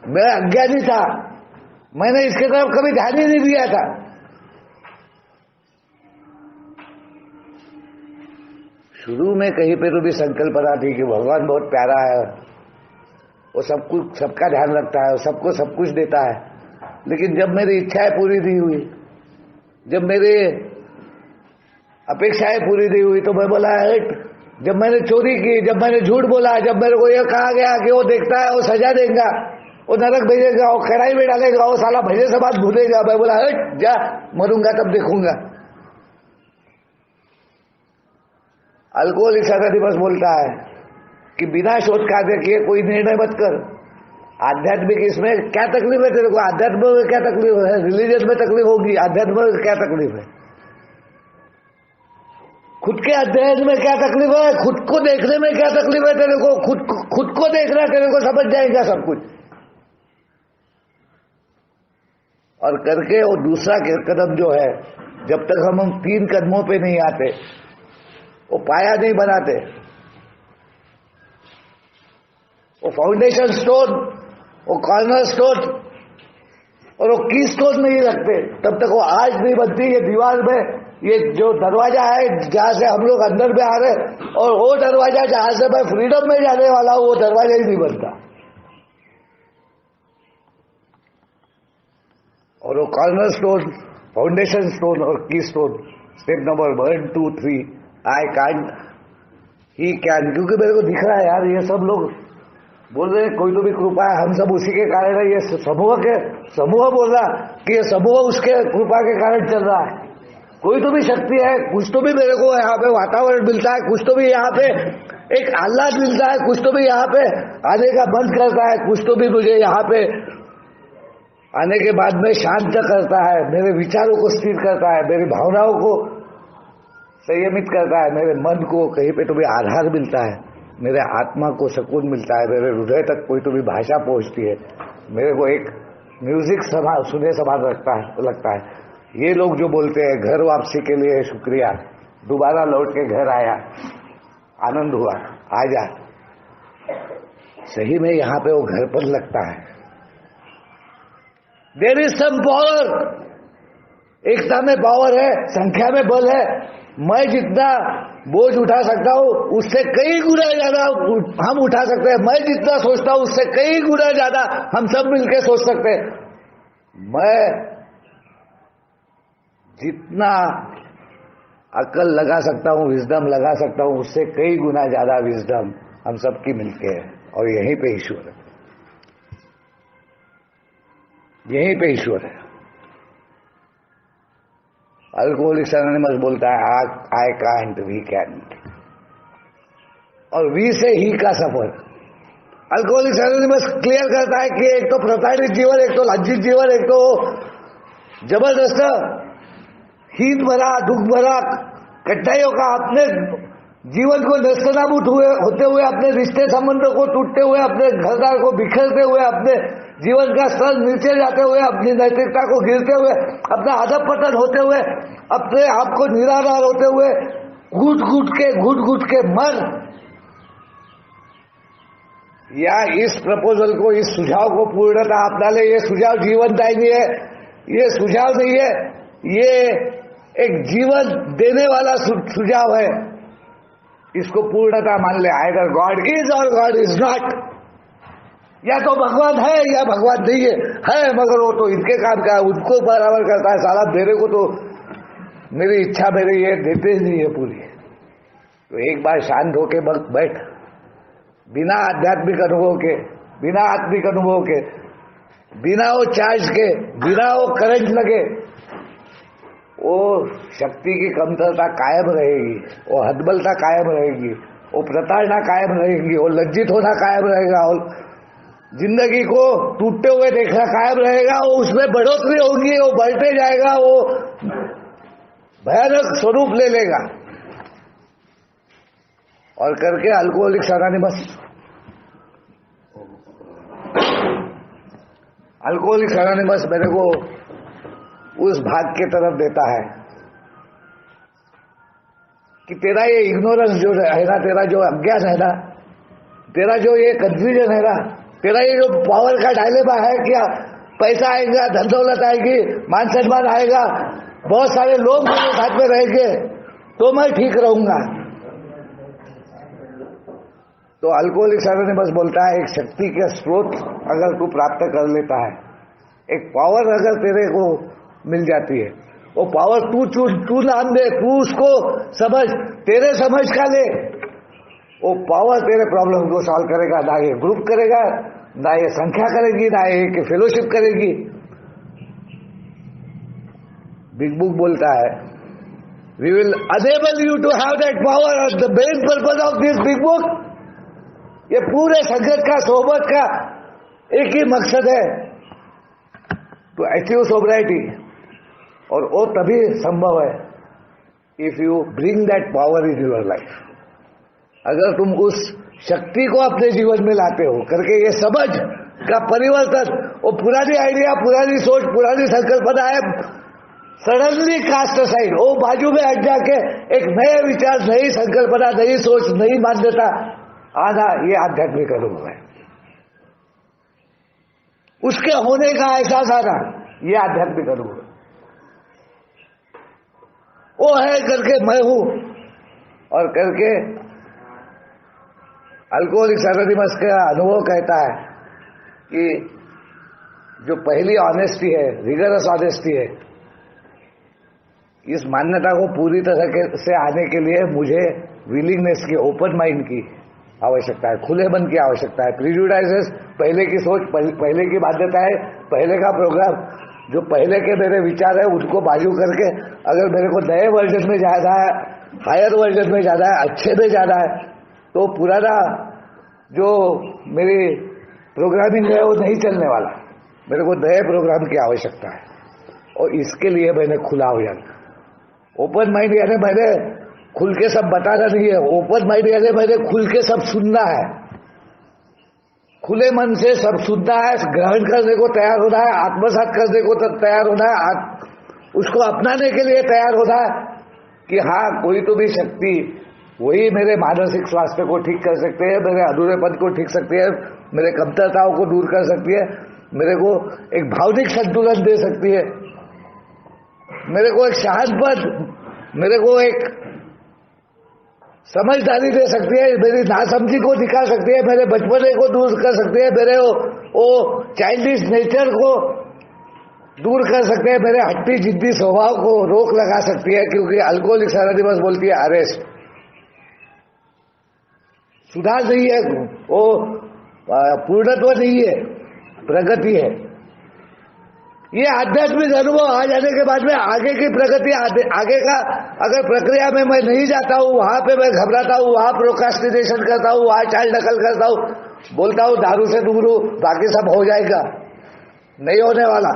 मैं अज्ञानी था, मैंने इसके तरफ कभी ध्यान ही नहीं दिया था। शुरू में कहीं पे तो भी संकल्पना थी कि भगवान बहुत प्यारा है, वो सब कुछ, सबका ध्यान रखता है, सबको सब कुछ देता है। लेकिन जब मेरी इच्छाएं पूरी नहीं हुई, जब मेरी अपेक्षाएं पूरी नहीं हुई, तो मैं बोला हट। जब मैंने चोरी की, जब मैंने झूठ बोला, जब मेरे को यह कहा गया कि वो देखता है वो सजा देगा, वो नरक भेजेगा, वो कढ़ाई में डालेगा, वो साला भजे से बात भूलेगा। मैं बोला जा, मरूंगा तब देखूंगा। अल्कोहलिक एनोनिमस बोलता है कि बिना शोध कार्य किए कोई निर्णय मत कर। आध्यात्मिक इसमें क्या तकलीफ है तेरे को? आध्यात्म में क्या तकलीफ है? रिलीजन में तकलीफ होगी, आध्यात्म में क्या तकलीफ है? खुद के अध्ययन में क्या तकलीफ है? खुद को देखने में क्या तकलीफ है तेरे को? खुद को देखना, तेरे को समझ जाएगा सब कुछ। और करके वो दूसरा कदम जो है, जब तक हम 3 कदमों पे नहीं आते, वो पाया नहीं बनाते, वो फाउंडेशन स्टोन, वो कॉर्नर स्टोन और वो की स्टोन नहीं रखते, तब तक वो आज नहीं बनती। ये दीवार में ये जो दरवाजा है जहां से हम लोग अंदर में आ रहे, और वो दरवाजा जहां से मैं फ्रीडम में जाने वाला हूं, वो दरवाजा ही नहीं बनता। और वो कॉर्नर स्टोन, फाउंडेशन स्टोन और की stone, step number 1, 2, 3, I can, he can. क्योंकि मेरे को दिख रहा है यार, ये सब लोग बोल रहे हैं कोई तो भी कृपा है, हम सब उसी के कारण है। ये समूह बोल रहा कि ये समूह उसके कृपा के कारण चल रहा है। कोई तो भी शक्ति है, कुछ तो भी मेरे को यहाँ पे वातावरण मिलता है, कुछ तो भी यहाँ पे एक आह्लाद मिलता है, कुछ तो भी यहाँ पे आने का मन करता है, कुछ तो भी मुझे यहाँ पे आने के बाद में शांत करता है, मेरे विचारों को स्थिर करता है, मेरी भावनाओं को संयमित करता है, मेरे मन को कहीं पे तो भी आधार मिलता है, मेरे आत्मा को सुकून मिलता है, मेरे हृदय तक कोई तो भी भाषा पहुंचती है, मेरे को एक म्यूजिक सुने समान लगता है। ये लोग जो बोलते हैं घर वापसी के लिए शुक्रिया, दोबारा लौट के घर आया, आनंद हुआ, आजा, सही में यहाँ पे वो घर पर लगता है। देयर इज सम पावर, एकता में पावर है, संख्या में बल है। मैं जितना बोझ उठा सकता हूं उससे कई गुना ज्यादा हम उठा सकते हैं। मैं जितना सोचता हूं उससे कई गुना ज्यादा हम सब मिलकर सोच सकते हैं। मैं जितना अकल लगा सकता हूं, विजडम लगा सकता हूं, उससे कई गुना ज्यादा विजडम हम सबकी मिलके है। और यहीं पे ईश्वर है, यहीं पे ईश्वर है। अल्कोहलिक एनोनिमस बोलता है आई कांट, वी कैन, और वी से ही का सफर। अल्कोहलिक एनोनिमस क्लियर करता है कि एक तो प्रताड़ित जीवन, एक तो लज्जित जीवन, एक तो जबरदस्त हीन भरा, दुख भरा, कठिनाइयों का अपने जीवन को नस्तनाबूद होते हुए, अपने रिश्ते संबंधों को टूटते हुए, अपने घरदार को बिखरते हुए, अपने जीवन का स्तर नीचे जाते हुए, अपनी नैतिकता को गिरते हुए, अपना अधपतन होते हुए, अपने आप को निराधार होते हुए, घुट घुट के मर। या इस प्रपोजल को, इस सुझाव को पूर्णता अपना ले। ये सुझाव जीवनदायी नहीं है, ये सुझाव नहीं है, ये एक जीवन देने वाला सुझाव है। इसको पूर्णता मान ले। आइदर गॉड इज और गॉड इज नॉट। या तो भगवान है या भगवान नहीं है मगर वो तो इनके काम का है, उनको बराबर करता है। साला मेरे को तो मेरी इच्छा मेरे ये देते ही नहीं है पूरी। तो एक बार शांत होके बैठ, बिना आध्यात्मिक अनुभव के, बिना आत्मिक अनुभव के, बिना वो चार्ज के, बिना वो करंट लगे, वो शक्ति की कमतरता कायम रहेगी, वो हतबलता कायम रहेगी, वो प्रताड़ना कायम रहेगी, वो लज्जित होना कायम रहेगा, और जिंदगी को टूटते हुए देखना कायम रहेगा। वो उसमें बढ़ोतरी होगी, वो बढ़ते जाएगा, वो भयानक स्वरूप ले लेगा। और करके अल्कोहलिक एनोनिमस, अल्कोहलिक एनोनिमस मेरे को उस भाग के तरफ देता है कि तेरा ये इग्नोरेंस जो है ना, तेरा जो अज्ञान है ना, तेरा जो ये कंफ्यूजन है ना, तेरा ये जो पावर का डायलेमा है, क्या पैसा आएगा, धन दौलत आएगी, मान सम्मान आएगा, बहुत सारे लोग मेरे साथ में रहेंगे तो मैं ठीक रहूंगा। तो अल्कोहलिक एनोनिमस बोलता है एक शक्ति के स्रोत अगर तू प्राप्त कर लेता है, एक पावर अगर तेरे को मिल जाती है, वो पावर तू नाम दे, तू उसको समझ, तेरे समझ का ले, वो पावर तेरे प्रॉब्लम को सॉल्व करेगा। ना ये ग्रुप करेगा, ना ये संख्या करेगी, ना ये फेलोशिप करेगी। बिग बुक बोलता है, we will enable you to have that power. The main purpose of this big book, ये पूरे संगत का, सोबत का एक ही मकसद है, टू अचीव सोब्राइटी। और वो तभी संभव है if you bring that power in your life. अगर तुम उस शक्ति को अपने जीवन में लाते हो करके, ये समझ का परिवर्तन, वो पुरानी आइडिया, पुरानी सोच, पुरानी संकल्पना है, सडनली कास्ट साइड, वो बाजू में हट जाके एक नए विचार, नई संकल्पना, नई सोच, नई मान्यता आना, ये आध्यात्मिक अनुभव है। उसके होने का एहसास आना, ये आध्यात्मिक अनुभव है। वो है करके मैं हूं, और करके अल्कोहलिक्स एनोनिमस का अनुभव कहता है कि जो पहली ऑनेस्टी है, रिगरस ऑनेस्टी है, इस मान्यता को पूरी तरह से आने के लिए मुझे विलिंगनेस की, ओपन माइंड की आवश्यकता है, खुले मन की आवश्यकता है। प्रिजुडाइसेस, पहले की सोच, पहले की मान्यताएं, पहले का प्रोग्राम, जो पहले के मेरे विचार है, उनको बाजू करके अगर मेरे को नए वर्जन में जाना है, हायर वर्जन में जाना है, अच्छे में जाना है, तो पुराना जो मेरी प्रोग्रामिंग है वो नहीं चलने वाला। मेरे को नए प्रोग्राम की आवश्यकता है, और इसके लिए मैंने खुला हो जाना। ओपन माइंड यानी मैंने खुल के सब बताना नहीं है, ओपन माइंड यानी मैंने खुल के सब सुनना है, खुले मन से सब सुनना है, ग्रहण करने को तैयार होना है, आत्मसात करने को तैयार होना है, उसको अपनाने के लिए तैयार होना है कि हाँ, कोई तो भी शक्ति वही मेरे मानसिक स्वास्थ्य को ठीक कर सकते हैं, मेरे अधूरेपन को ठीक सकती है, मेरे कमतरताओं को दूर कर सकती है, मेरे को एक भावनिक संतुलन दे सकती है, मेरे को एक शांत पद, मेरे को एक समझदारी दे सकती है, मेरी नासमझी को दिखा सकती है, मेरे बचपने को दूर कर सकती है, मेरे वो चाइल्डिश नेचर को दूर कर सकते हैं, मेरे हट्टी जिद्दी स्वभाव को रोक लगा सकती है। क्योंकि अल्कोहलिक्स एनोनिमस बोलती है अरेस्ट, सुधार नहीं है, वो पूर्णत्व नहीं है, प्रगति है। ये आध्यात्मिक अनुभव आ जाने के बाद में आगे की प्रगति, आगे का अगर प्रक्रिया में मैं नहीं जाता हूँ, वहां पे मैं घबराता हूँ, वहां प्रोक्रास्टिनेशन करता हूँ, वहां चाल ढकल करता हूँ, बोलता हूँ दारू से दूर हूँ, बाकी सब हो जाएगा, नहीं होने वाला।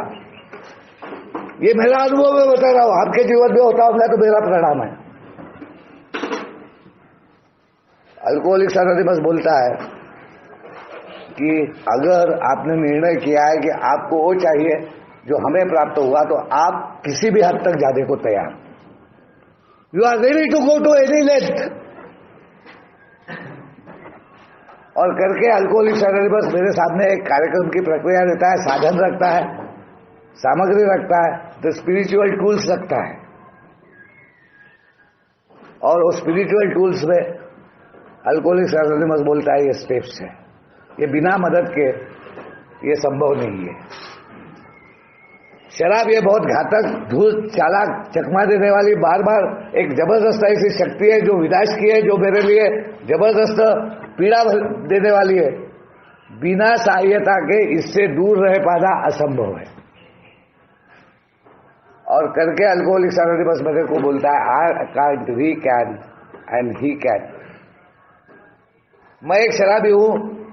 ये मेरा अनुभव मैं बता रहा हूँ, आपके जीवन में होता होगा तो मेरा प्रणाम है। अल्कोहलिक्स एनोनिमस बोलता है कि अगर आपने निर्णय किया है कि आपको वो चाहिए जो हमें प्राप्त हुआ, तो आप किसी भी हद तक जाने को तैयार, you are ready to go to any length. और करके अल्कोहलिक्स एनोनिमस मेरे सामने एक कार्यक्रम की प्रक्रिया देता है, साधन रखता है, सामग्री रखता है, तो स्पिरिचुअल टूल्स रखता है, और वो स्पिरिचुअल टूल्स में अल्कोहलिक्स एनोनिमस बोलता है ये स्टेप्स है, ये बिना मदद के ये संभव नहीं है। शराब ये बहुत घातक, धूल, चालाक, चकमा देने वाली, बार बार एक जबरदस्त ऐसी शक्ति है जो विनाश की है, जो मेरे लिए जबरदस्त पीड़ा देने वाली है। बिना सहायता के इससे दूर रह पाना असंभव है। और करके अल्कोहलिक्स एनोनिमस मेरे को बोलता है I can't, we can and he can. मैं एक शराबी हूं,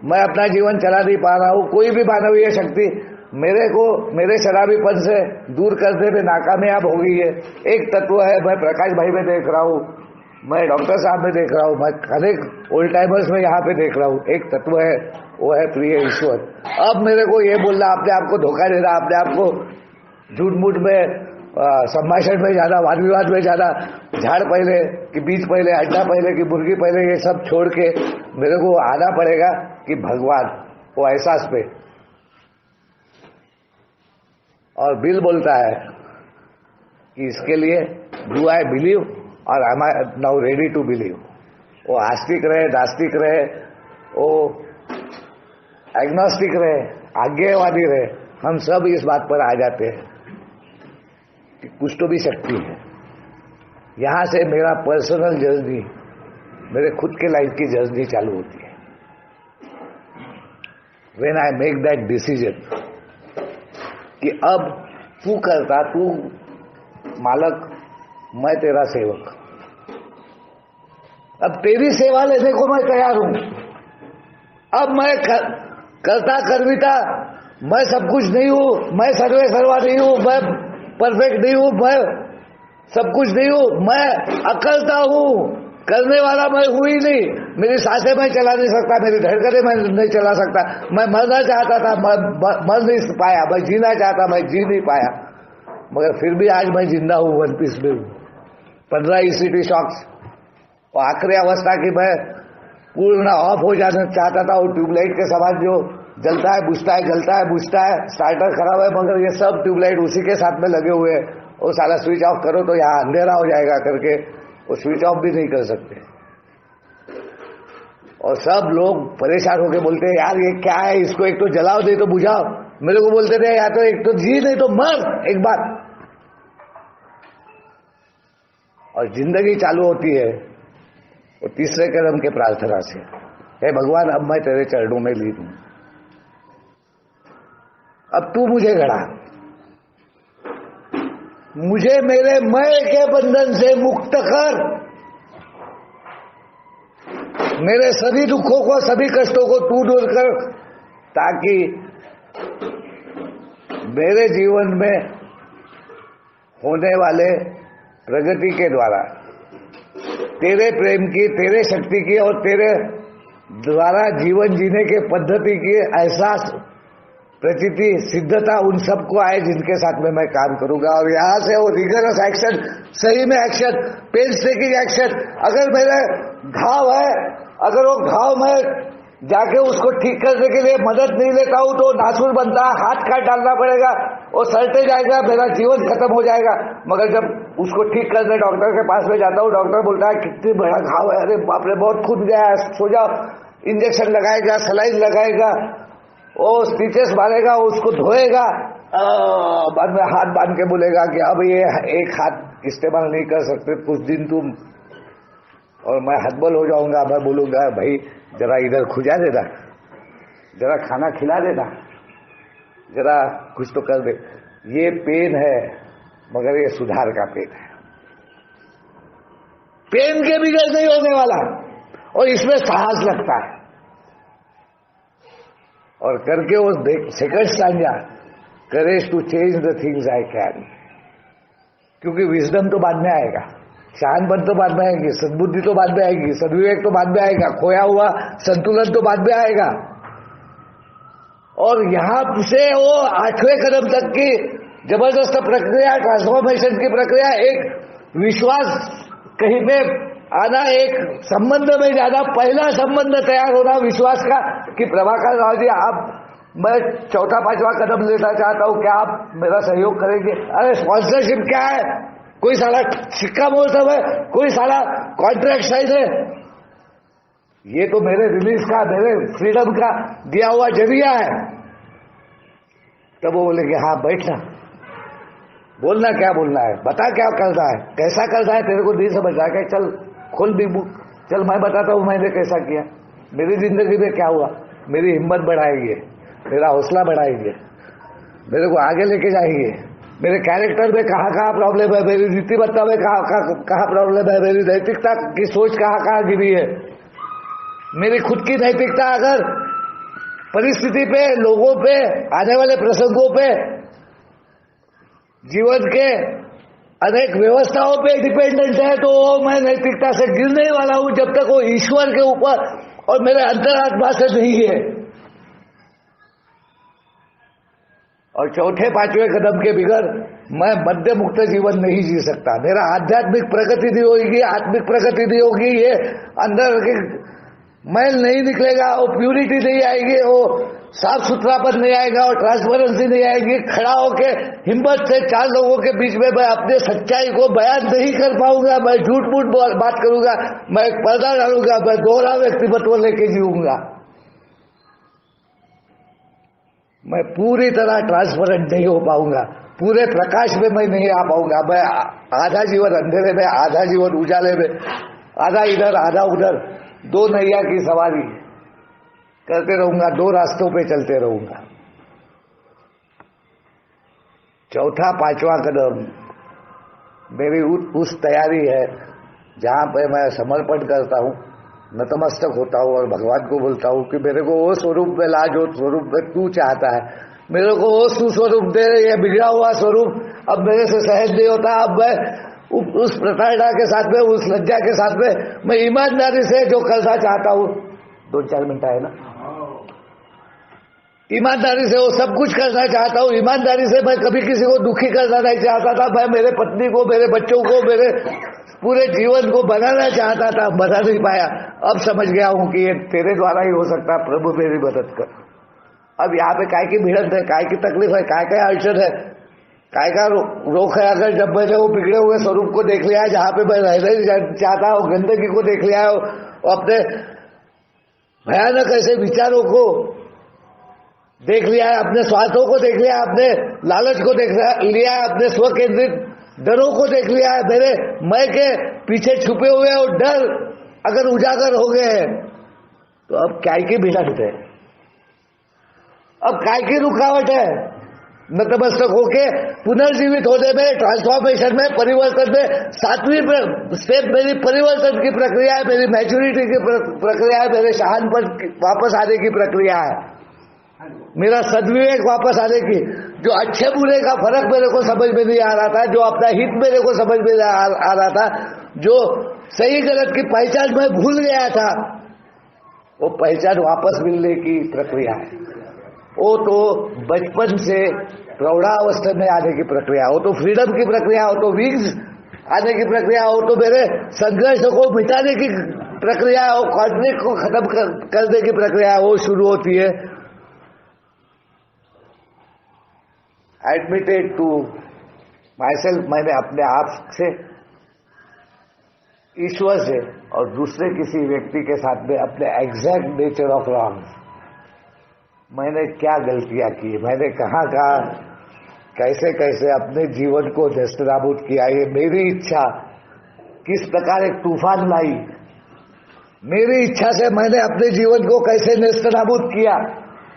मैं अपना जीवन चला नहीं पा रहा हूं, कोई भी मानवीय शक्ति मेरे को मेरे शराबीपन से दूर करने में नाकामयाब हो गई है। एक तत्व है, मैं प्रकाश भाई में देख रहा हूं, मैं डॉक्टर साहब में देख रहा हूं, मैं अनेक ओल्ड टाइमर्स में यहाँ पे देख रहा हूं, एक तत्व है, वो है प्रिय ईश्वर। अब मेरे को ये बोलना, अपने आप को धोखा देना, अपने आप को झूठ मूठ में संभाषण में जाना, वाद विवाद में जाना, झाड़ पहले कि बीज पहले, अड्डा पहले कि मुर्गी पहले, ये सब छोड़ के मेरे को आना पड़ेगा कि भगवान, वो एहसास पे। और बिल बोलता है कि इसके लिए डू आई बिलीव और am I now ready to believe. वो आस्तिक रहे, नास्तिक रहे, वो एग्नोस्टिक रहे, आज्ञावादी रहे, हम सब इस बात पर आ जाते हैं कि कुछ तो भी शक्ति है। यहां से मेरा पर्सनल जर्नी, मेरे खुद के लाइफ की जर्नी चालू होती है। when I make that decision कि अब तू करता, तू मालक, मैं तेरा सेवक, अब तेरी सेवा लेने को मैं तैयार हूं। अब मैं करता कर्मिता, मैं सब कुछ नहीं हूं, मैं सर्वे सर्वा नहीं हूं, मैं परफेक्ट नहीं हूं, मैं सब कुछ नहीं हूं, मैं अकलता हूं, करने वाला मैं हूं ही नहीं। मेरी सांसें मैं चला नहीं सकता, मेरी धड़कनें मैं नहीं चला सकता, मैं मरना चाहता था, मैं मर नहीं पाया, मैं जीना चाहता, मैं जी नहीं पाया, मगर फिर भी आज मैं जिंदा हूं, वन पीस में हूं। 15 ईसीटी शॉक्स और आखिरी अवस्था की मैं पूर्ण ऑफ हो जाना चाहता था। वो ट्यूबलाइट के समान जो जलता है बुझता है, जलता है बुझता है, स्टार्टर खराब है, मगर ये सब ट्यूबलाइट उसी के साथ में लगे हुए हैं। वो साला स्विच ऑफ करो तो यहाँ अंधेरा हो जाएगा करके वो स्विच ऑफ भी नहीं कर सकते। और सब लोग परेशान होकर बोलते हैं यार ये क्या है, इसको एक तो जलाओ नहीं तो बुझाओ। मेरे को बोलते थे या तो एक तो जी नहीं तो मर एक बार। और जिंदगी चालू होती है वो तीसरे कदम के प्रार्थना से, हे भगवान अब मैं तेरे चरणों में लीन हूं, अब तू मुझे गढ़ा, मुझे मेरे मैं के बंधन से मुक्त कर, मेरे सभी दुखों को सभी कष्टों को तू दूर कर, ताकि मेरे जीवन में होने वाले प्रगति के द्वारा तेरे प्रेम की, तेरे शक्ति की और तेरे द्वारा जीवन जीने के पद्धति की एहसास, प्रतीति, सिद्धता उन सबको आए जिनके साथ में मैं काम करूंगा। और यहां से वो रिगरस एक्शन, सही में एक्शन, पेंसटेकिंग एक्शन। अगर मेरे घाव है, अगर वो घाव में जाके उसको ठीक करने के लिए मदद नहीं लेता हूं तो नासूर बनता है, हाथ काट डालना पड़ेगा, वो सलटे जाएगा, मेरा जीवन खत्म हो जाएगा। मगर जब उसको ठीक करने डॉक्टर के पास में जाता हूं, डॉक्टर बोलता है कितनी बड़ा घाव है, अरे बाप रे बहुत खून गया है, सो जाओ, इंजेक्शन लगाएगा, सलाइन लगाएगा, वो स्टिचेस मारेगा, उसको धोएगा, बाद में हाथ बांध के बोलेगा कि अब ये एक हाथ इस्तेमाल नहीं कर सकते कुछ दिन तुम। और मैं हतबल हो जाऊंगा, मैं बोलूंगा भाई जरा इधर खुजा देना, जरा खाना खिला देना, जरा कुछ तो कर दे। ये पेन है मगर ये सुधार का पेन है, पेन के बिगड़ नहीं होने वाला, और इसमें साहस लगता है। और करके वो second stanza, courage to change the things I can, क्योंकि विजडम तो बाद में आएगा, शहानपन तो बाद में आएगी, सद्बुद्धि तो बाद में आएगी, सद्विवेक तो बाद में आएगा, खोया हुआ संतुलन तो बाद में आएगा। और यहां से वो 8वें कदम तक की जबरदस्त प्रक्रिया, ट्रांसफॉर्मेशन की प्रक्रिया, एक विश्वास कहीं पे आना, एक संबंध में जाना, पहला संबंध तैयार होना विश्वास का कि प्रभाकर राव जी आप, मैं 4-5वां कदम लेना चाहता हूं, क्या आप मेरा सहयोग करेंगे? अरे स्पॉन्सरशिप क्या है, कोई साला सिक्का मोहर है, कोई साला कॉन्ट्रैक्ट साइज है, ये तो मेरे रिलीज का, मेरे फ्रीडम का दिया हुआ जरिया है। तब वो बोले कि हाँ बैठना, बोलना क्या बोलना है, बता क्या करना है, कैसा करना है, तेरे को नहीं समझ रहा है, चल खोल भी बुक, चल मैं बताता हूं मैंने कैसा किया, मेरी जिंदगी में क्या हुआ, मेरी हिम्मत बढ़ाएंगे, मेरा हौसला बढ़ाएंगे, मेरे को आगे लेके जाएंगे, मेरे कैरेक्टर में कहाँ प्रॉब्लम है, मेरी नीतिमत्ता में कहाँ प्रॉब्लम है, मेरी नैतिकता की सोच कहाँ गिरी है, मेरी खुद की नैतिकता अगर परिस्थिति पे, लोगों पे, आने वाले प्रसंगों पे, जीवन के अनेक व्यवस्थाओं पे डिपेंडेंट है, तो मैं नैतिकता से गिरने वाला हूं जब तक वो ईश्वर के ऊपर और मेरे अंतरात्मा से नहीं है। और 4-5वें कदम के बिगड़ मैं मध्य मुक्त जीवन नहीं जी सकता, मेरा आध्यात्मिक प्रगति नहीं होगी, आत्मिक प्रगति नहीं होगी, ये अंदर के मैल नहीं निकलेगा, वो प्यूरिटी नहीं आएगी, वो साफ सुथरापन नहीं आएगा, और ट्रांसपेरेंसी नहीं आएगी। खड़ा होके हिम्मत से 4 लोगों के बीच में मैं अपने सच्चाई को बयान नहीं कर पाऊंगा, मैं झूठ मूठ बात करूंगा, मैं एक पर्दा डालूंगा, मैं दोहरा व्यक्तित्व लेके जीऊंगा, मैं पूरी तरह ट्रांसपेरेंट नहीं हो पाऊंगा, पूरे प्रकाश में मैं नहीं आ पाऊंगा, मैं आधा जीवन अंधेरे में, आधा जीवन उजाले में, आधा इधर आधा उधर, 2 नैया की सवारी करते रहूंगा, 2 रास्तों पे चलते रहूंगा। चौथा 5वां कदम मेरी उस तैयारी है जहां पे मैं समर्पण करता हूं, नतमस्तक होता हूं और भगवान को बोलता हूं कि मेरे को वो स्वरूप में ला जो स्वरूप में तू चाहता है, मेरे को वो सुस्वरूप दे। ये बिगड़ा हुआ स्वरूप अब मेरे से सहज नहीं होता। अब मैं उस प्रताड़ना के साथ में, उस लज्जा के साथ में मैं ईमानदारी से जो करना चाहता हूं, 2-4 मिनट है ना, ईमानदारी से वो सब कुछ करना चाहता हूँ। ईमानदारी से मैं कभी किसी को दुखी करना नहीं चाहता था। मैं मेरे पत्नी को, मेरे बच्चों को, मेरे पूरे जीवन को बनाना चाहता था, बना नहीं पाया। अब समझ गया हूं कि ये तेरे द्वारा ही हो सकता है, प्रभु मेरी मदद कर। अब यहाँ पे काय की भिड़ंत है, काय की तकलीफ है, काय का अड़चन है, काय का रोक है। अगर जब मैंने वो बिगड़े हुए स्वरूप को देख लिया है, जहां पे मैं रहना नहीं चाहता हूँ, गंदगी को देख लिया है, अपने भयानक ऐसे विचारों को देख लिया है, अपने स्वार्थों को देख लिया है, अपने लालच को देख लिया है, अपने स्व केंद्रित डरों को देख लिया है, मेरे मैं के पीछे छुपे हुए और डर अगर उजागर हो गए हैं, तो अब काय की भिड़ंत है, अब काय की रुकावट है। नतमस्तक होके पुनर्जीवित होने में, ट्रांसफॉर्मेशन में, परिवर्तन में 7वीं स्टेप मेरी परिवर्तन की प्रक्रिया है, मेरी मैच्योरिटी की प्रक्रिया है, मेरे शहानपन वापस आने की प्रक्रिया है, मेरा सद्विवेक वापस आने की। जो अच्छे बुरे का फर्क मेरे को समझ में नहीं आ रहा था, जो अपना हित मेरे को समझ में आ रहा था, जो सही गलत की पहचान मैं भूल गया था, वो पहचान वापस मिलने की प्रक्रिया है। वो तो बचपन से प्रौढ़ावस्था में आने की प्रक्रिया, वो तो फ्रीडम की प्रक्रिया, वो तो विंग्स आने की प्रक्रिया, वो तो मेरे संघर्ष को मिटाने की प्रक्रिया, वो कॉन्फ्लिक्ट को खत्म करने की प्रक्रिया, वो शुरू होती है। एडमिटेड टू माइसेल्फ, मैंने अपने आप से, ईश्वर से और दूसरे किसी व्यक्ति के साथ में अपने एग्जैक्ट नेचर ऑफ रॉन्ग, मैंने क्या गलतियां की, मैंने कहाँ कैसे कैसे अपने जीवन को नष्ट-नाबूद किया, ये मेरी इच्छा किस प्रकार एक तूफान लाई, मेरी इच्छा से मैंने अपने जीवन को कैसे नष्ट-नाबूद किया,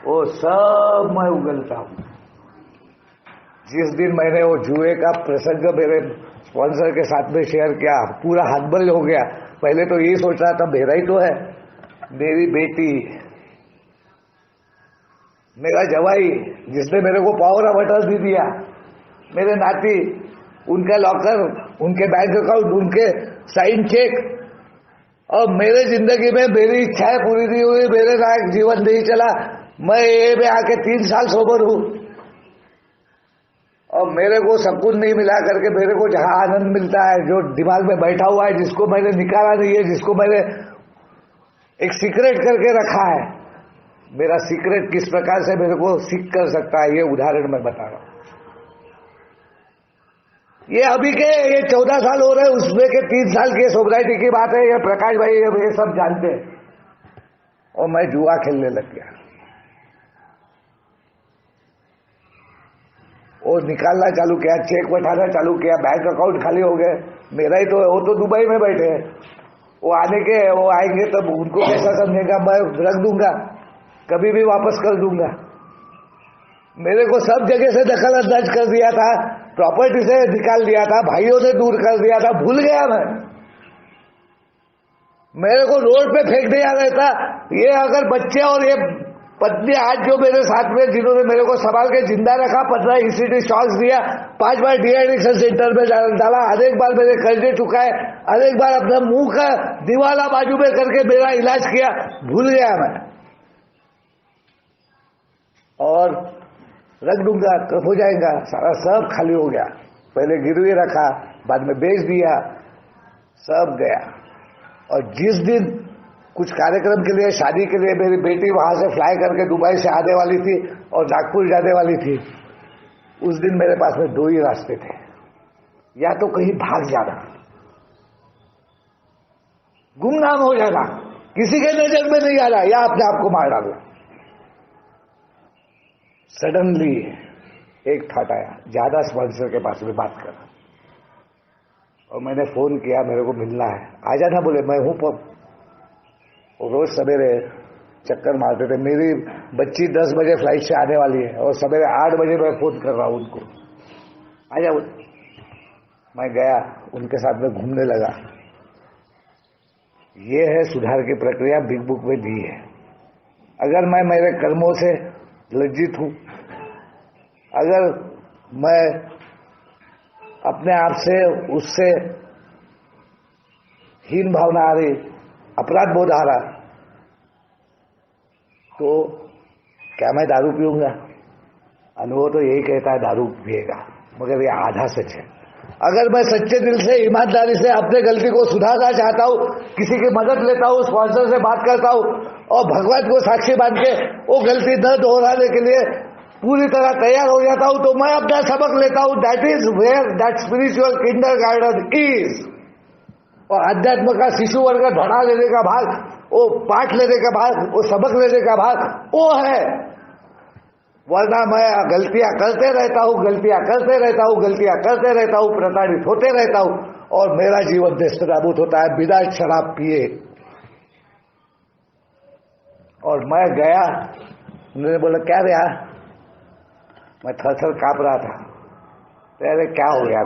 वो सब मैं उगलता हूं। जिस दिन मैंने वो जुए का प्रसंग मेरे स्पॉन्सर के साथ में शेयर किया, पूरा हतबल हो गया। पहले तो ये सोच रहा था मेरा ही तो है, मेरी बेटी, मेरा जवाई जिसने मेरे को पावर ऑफ अटर्नी दिया, मेरे नाती, उनका लॉकर, उनके बैंक अकाउंट, उनके साइन चेक, और मेरे जिंदगी में मेरी इच्छाएं पूरी नहीं हुई, मेरे लायक जीवन नहीं चला। मैं ये में आके 3 साल सोबर हूं और मेरे को सकून नहीं मिला करके, मेरे को जहां आनंद मिलता है, जो दिमाग में बैठा हुआ है, जिसको मैंने निकाला नहीं है, जिसको मैंने एक सीक्रेट करके रखा है, मेरा सीक्रेट किस प्रकार से मेरे को सीख कर सकता है, ये उदाहरण मैं बता रहा हूं। ये अभी के ये 14 साल हो रहे, उसमें के 3 साल की सोसाइटी की बात है। ये प्रकाश भाई ये सब जानते हैं। और मैं जुआ खेलने लग गया, वो निकालना चालू किया, चेक बैठाना चालू किया, बैंक अकाउंट खाली हो गए। मेरा ही तो है, वो तो दुबई में बैठे हैं, वो आएंगे तब उनको कैसा समझेगा, मैं रख दूंगा, कभी भी वापस कर दूंगा। मेरे को सब जगह से दखल अंदाज कर दिया था, प्रॉपर्टी से निकाल दिया था, भाइयों से दूर कर दिया था, भूल गया मैं। मेरे को रोड पे फेंक दिया रहता। ये अगर बच्चे और ये पत्नी आज जो मेरे साथ में, जिन्होंने मेरे को संभाल के जिंदा रखा, 15 ECT शॉक्स दिया, 5 बार डिएडिक्शन सेंटर में डाला, हर एक बार मेरे कर्जे चुकाए, हर एक बार अपना मुंह का दिवाला बाजू में करके मेरा इलाज किया, भूल गया मैं। और रख दूंगा तो हो जाएगा, सारा सब खाली हो गया। पहले गिरवी रखा, बाद में बेच दिया, सब गया। और जिस दिन कुछ कार्यक्रम के लिए, शादी के लिए, मेरी बेटी वहां से फ्लाई करके दुबई से आने वाली थी और नागपुर जाने वाली थी, उस दिन मेरे पास में 2 ही रास्ते थे। या तो कहीं भाग जाना, गुमनाम हो जाना, किसी के नजर में नहीं आना, या अपने आप को मार डालना। सडनली एक थॉट आया, ज्यादा स्पॉन्सर के पास में बात करा, और मैंने फोन किया, मेरे को मिलना है, आ जाना बोले। मैं हूं रोज सवेरे चक्कर मारते थे। मेरी बच्ची 10 बजे फ्लाइट से आने वाली है और सवेरे 8 बजे मैं फोन कर रहा हूं उनको, आ जाओ। मैं गया, उनके साथ में घूमने लगा। ये है सुधार की प्रक्रिया, बिग बुक में दी है। अगर मैं मेरे कर्मों से लज्जित हूं, अगर मैं अपने आप से उससे हीन भावना आ रही, अपराध बोध आ रहा, तो क्या मैं दारू पीऊंगा? अनुभव तो यही कहता है दारू पिएगा, मगर ये आधा सच है। अगर मैं सच्चे दिल से, ईमानदारी से अपने गलती को सुधारना चाहता हूं, किसी की मदद लेता हूं, स्पॉन्सर से बात करता हूं और भगवान को साक्षी मान के वो गलती न दोहराने के लिए पूरी तरह तैयार हो जाता हूं, तो मैं अपना सबक लेता हूं। That is where that spiritual kindergarten is. और अध्यात्म का शिशु वर्ग धड़ा लेने का भाग, वो पाठ लेने का भाग, वो सबक लेने का भाग वो है। वरना मैं गलतियां करते रहता हूं, गलतियां करते रहता हूं, गलतियां करते रहता हूं, प्रताड़ित होते रहता हूं और मेरा जीवन नेस्तनाबूद होता है बिना शराब पिए। और मैं गया, उन्होंने बोला क्या रे यार? मैं थर-थर कांप रहा था। अरे क्या हो गया?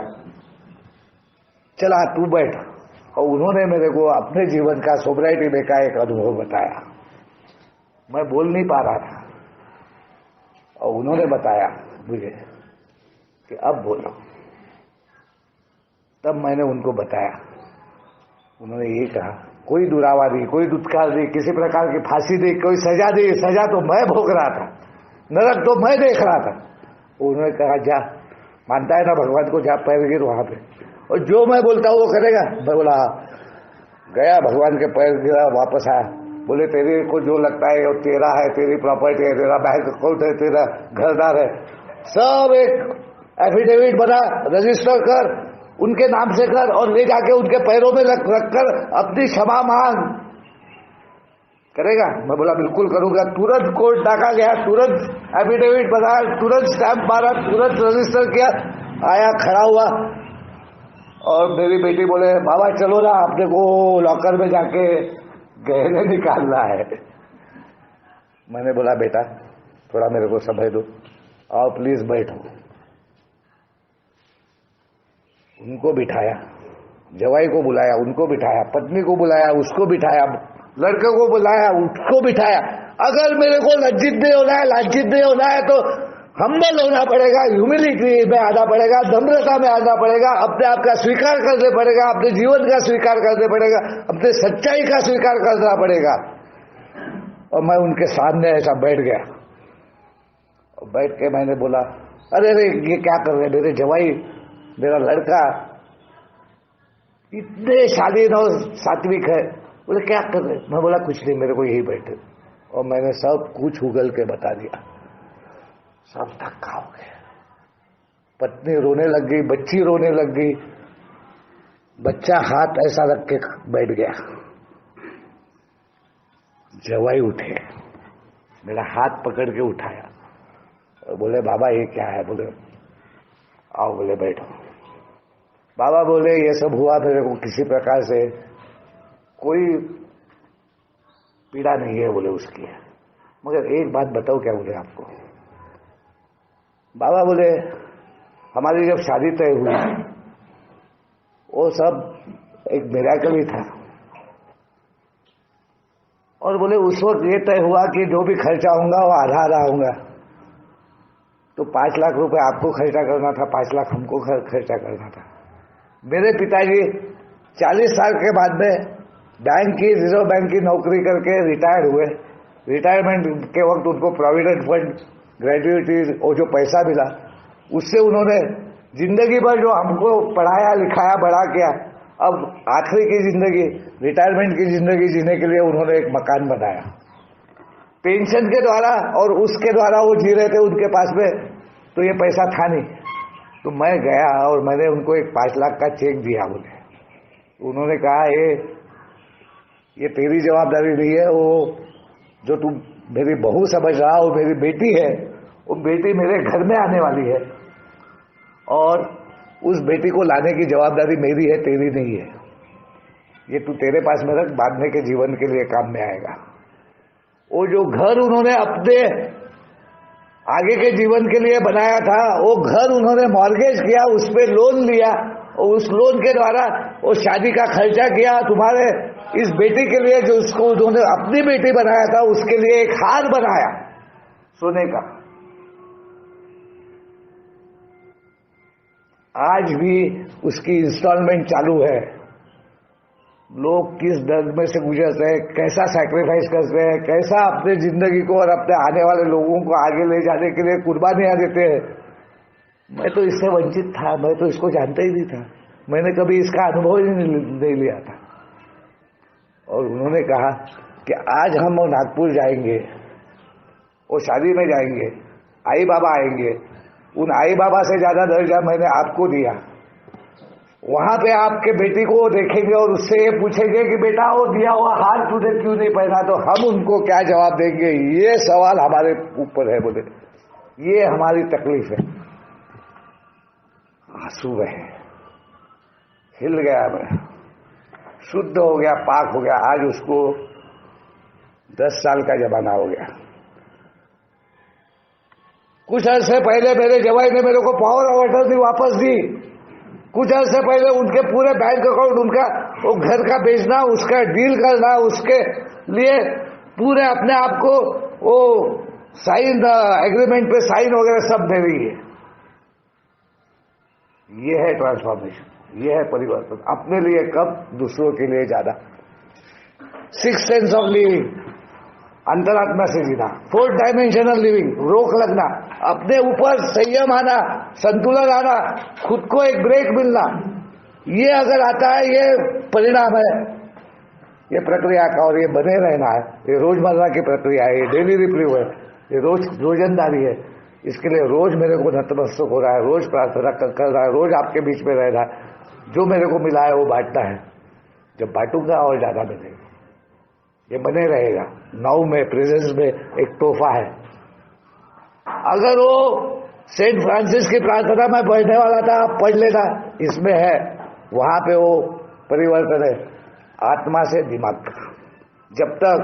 चला तू बैठ। और उन्होंने मेरे को अपने जीवन का सोब्राइटी में का एक अनुभव बताया। मैं बोल नहीं पा रहा था और उन्होंने बताया मुझे कि अब बोलो। तब मैंने उनको बताया। उन्होंने ये कहा, कोई दुरावा नहीं, कोई दुत्कार नहीं, किसी प्रकार की फांसी नहीं, कोई सजा नहीं। सजा तो मैं भोग रहा था, नरक तो मैं देख रहा था। उन्होंने कहा जा, मानता है ना भगवान को, जा पैर गिर वहां पे और जो मैं बोलता हूं वो करेगा। मैं बोला गया, भगवान के पैर गिरा, वापस आया। बोले तेरे को जो लगता है वो तेरा है, तेरी प्रॉपर्टी है, तेरा बैंक अकाउंट है, तेरा घरदार है, सब एक एफिडेविट बना, रजिस्टर कर, उनके नाम से कर और ले जाके उनके पैरों में रखकर अपनी क्षमा मांग। करेगा? मैं बोला बिल्कुल करूंगा। तुरंत कोर्ट डाका गया, तुरंत एफिडेविट बनाया, तुरंत स्टैंप मारा, तुरंत रजिस्टर किया, आया, खड़ा हुआ और मेरी बेटी बोले बाबा चलो ना, अपने को लॉकर में जाके गहने निकालना है। मैंने बोला बेटा थोड़ा मेरे को समय दो, आओ प्लीज बैठो। उनको बिठाया, जवाई को बुलाया, उनको बिठाया, पत्नी को बुलाया, उसको बिठाया, लड़के को बुलाया, उसको बिठाया। अगर मेरे को लज्जित नहीं होना है, लांछित नहीं होना है तो हम्बल होना पड़ेगा, ह्यूमिलिटी में आना पड़ेगा, नम्रता में आना पड़ेगा, अपने आप का स्वीकार करने पड़ेगा, अपने जीवन का स्वीकार करने पड़ेगा, अपने सच्चाई का स्वीकार करना पड़ेगा। और मैं उनके सामने ऐसा बैठ गया और बैठ के मैंने बोला अरे अरे ये क्या कर रहे हैं मेरे जवाई, मेरा लड़का इतने शालीन और सात्विक है। बोले क्या कर रहे? मैं बोला कुछ नहीं, मेरे को यही बैठे। और मैंने सब कुछ उगल के बता दिया। सब धक्का हो गया, पत्नी रोने लग गई, बच्ची रोने लग गई, बच्चा हाथ ऐसा रख के बैठ गया। जवाई उठे, मेरा हाथ पकड़ के उठाया और बोले बाबा ये क्या है? बोले आओ, बोले बैठो। बाबा बोले ये सब हुआ मेरे को किसी प्रकार से कोई पीड़ा नहीं है, बोले उसकी, मगर एक बात बताओ क्या? बोले आपको। बाबा बोले हमारी जब शादी तय हुई वो सब एक मिरेकल ही था, और बोले उस वक्त ये तय हुआ कि जो भी खर्चा होगा वो आधा आधा होगा। तो 5 लाख रुपए आपको खर्चा करना था, 5 लाख हमको खर्चा करना था। मेरे पिताजी 40 साल के बाद में बैंक की, रिजर्व बैंक की नौकरी करके रिटायर हुए। रिटायरमेंट के वक्त उनको प्रोविडेंट फंड, ग्रेजुएटी और जो पैसा मिला उससे उन्होंने जिंदगी भर जो हमको पढ़ाया लिखाया बड़ा किया, अब आखिरी की जिंदगी, रिटायरमेंट की जिंदगी जीने के लिए उन्होंने एक मकान बनाया पेंशन के द्वारा, और उसके द्वारा वो जी रहे थे उनके पास में, तो ये पैसा था नहीं। तो मैं गया और मैंने उनको एक 5 लाख का चेक दिया। बोले उन्होंने कहा ये तेरी जवाबदारी नहीं है, वो जो तुम मेरी बहू समझ रहा हो, मेरी बेटी है, वो बेटी मेरे घर में आने वाली है और उस बेटी को लाने की जवाबदारी मेरी है, तेरी नहीं है। ये तू तेरे पास में रख, बाद में के जीवन के लिए काम में आएगा। वो जो घर उन्होंने अपने आगे के जीवन के लिए बनाया था, वो घर उन्होंने मॉर्गेज किया, उस पे लोन लिया और उस लोन के द्वारा वो शादी का खर्चा किया। तुम्हारे इस बेटी के लिए जो उसको उन्होंने अपनी बेटी बनाया था, उसके लिए एक हार बनाया सोने का। आज भी उसकी इंस्टॉलमेंट चालू है। लोग किस दर्द में से गुजरते हैं, कैसा सैक्रिफाइस करते हैं, कैसा अपने जिंदगी को और अपने आने वाले लोगों को आगे ले जाने के लिए कुर्बानियां देते हैं। मैं तो इससे वंचित था, मैं तो इसको जानता ही नहीं था, मैंने कभी इसका अनुभव ही नहीं लिया था। और उन्होंने कहा कि आज हम नागपुर जाएंगे, वो शादी में जाएंगे, आई बाबा आएंगे, उन आई बाबा से ज्यादा दर्जा मैंने आपको दिया। वहां पे आपके बेटी को देखेंगे और उससे ये पूछेंगे कि बेटा वो दिया हुआ हार तूने क्यों नहीं पहना, तो हम उनको क्या जवाब देंगे? ये सवाल हमारे ऊपर है। बोले ये हमारी तकलीफ है। आंसू बहे, हिल गया मैं, शुद्ध हो गया, पाक हो गया। आज उसको 10 साल का जमाना हो गया। कुछ अरसे पहले मेरे जवाई ने मेरे को पावर ऑफ अटर्नी वापस दी। कुछ अरसे पहले उनके पूरे बैंक अकाउंट, उनका वो घर का बेचना, उसका डील करना, उसके लिए पूरे अपने आप को वो साइन एग्रीमेंट पे साइन वगैरह सब दे रही है। ये है ट्रांसफॉर्मेशन, ये है परिवर्तन। अपने लिए कम, दूसरों के लिए ज्यादा। 6 सेंस ऑफ लिविंग, अंतरात्मा से जीना। 4th डायमेंशनल लिविंग, रोक लगना, अपने ऊपर संयम आना, संतुलन आना, खुद को एक ब्रेक मिलना। ये अगर आता है, ये परिणाम है ये प्रक्रिया का, और ये बने रहना है। ये रोजमर्रा की प्रक्रिया है, ये डेली रिप्रीव है, ये रोजंदारी है। इसके लिए रोज मेरे को नतमस्तक हो रहा है, रोज प्रार्थना कर रहा है, रोज आपके बीच में रहना है। जो मेरे को मिला है वो बांटना है। जब बांटूंगा और ज्यादा मिलेगा, ये बने रहेगा। नाउ में, प्रेजेंस में एक तोहफा है। अगर वो सेंट फ्रांसिस की प्रार्थना में पढ़ने वाला था, आप पढ़ लेना, इसमें है। वहां पे वो परिवर्तन है आत्मा से दिमाग का। जब तक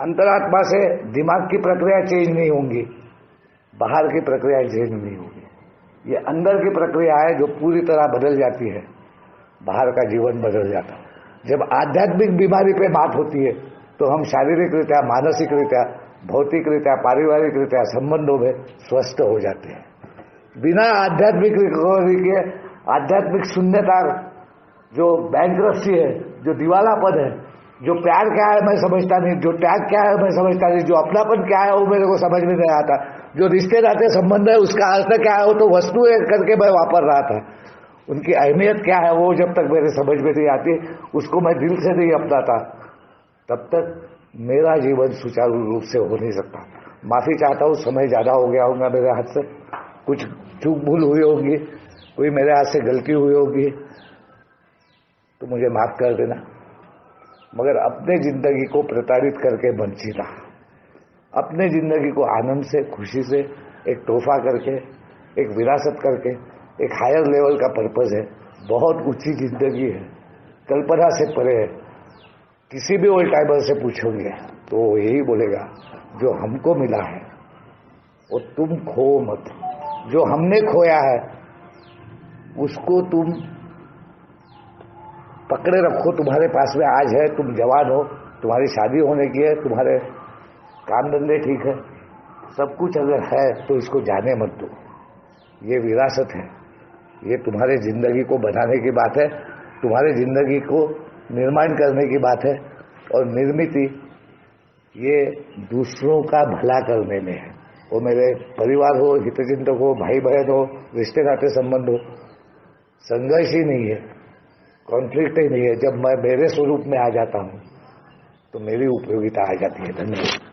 अंतरात्मा से दिमाग की प्रक्रिया चेंज नहीं होंगी, बाहर की प्रक्रिया चेंज नहीं होगी। ये अंदर की प्रक्रिया है जो पूरी तरह बदल जाती है, बाहर का जीवन बदल जाता है। जब आध्यात्मिक बीमारी पे बात होती है तो हम शारीरिक रीत्या, मानसिक रीत्या, भौतिक रीत्या, पारिवारिक रीत्या संबंधों में स्वस्थ हो जाते हैं। बिना आध्यात्मिक रिकवरी के, आध्यात्मिक शून्यता, जो बैंक्रप्सी है, जो दिवालापन है, जो प्यार क्या है मैं समझता नहीं, जो त्याग क्या है मैं समझता नहीं, जो अपनापन क्या है वो मेरे को समझ में नहीं आता, जो रिश्ते नाते संबंध है उसका अर्थ क्या है वो तो वस्तु करके मैं वापर रहा था। उनकी अहमियत क्या है वो जब तक मेरे समझ में नहीं आती, उसको मैं दिल से नहीं अपनाता, तब तक मेरा जीवन सुचारू रूप से हो नहीं सकता। माफी चाहता हूँ, समय ज्यादा हो गया होगा मेरे हाथ से, कुछ चूक भूल हुई होगी, कोई मेरे हाथ से गलती हुई होगी तो मुझे माफ कर देना। मगर अपने जिंदगी को प्रताड़ित करके मत जीना। अपने जिंदगी को आनंद से, खुशी से, एक तोहफा करके, एक विरासत करके, एक हायर लेवल का पर्पज है। बहुत ऊंची जिंदगी है, कल्पना से परे है। किसी भी ओल्ड टाइमर से पूछोगे तो वो यही बोलेगा, जो हमको मिला है वो तुम खो मत। जो हमने खोया है उसको तुम पकड़े रखो, तुम्हारे पास में आज है, तुम जवान हो, तुम्हारी शादी होने की है, तुम्हारे काम धंधे ठीक है, सब कुछ अगर है तो इसको जाने मत दो। ये विरासत है, ये तुम्हारे जिंदगी को बनाने की बात है, तुम्हारे जिंदगी को निर्माण करने की बात है। और निर्मिति ये दूसरों का भला करने में है। वो मेरे परिवार हो, हितचिंतक हो, भाई बहन हो, रिश्ते नाते संबंध हो, संघर्ष ही नहीं है, कॉन्फ्लिक्ट ही नहीं है। जब मैं मेरे स्वरूप में आ जाता हूं तो मेरी उपयोगिता आ जाती है। धन्यवाद।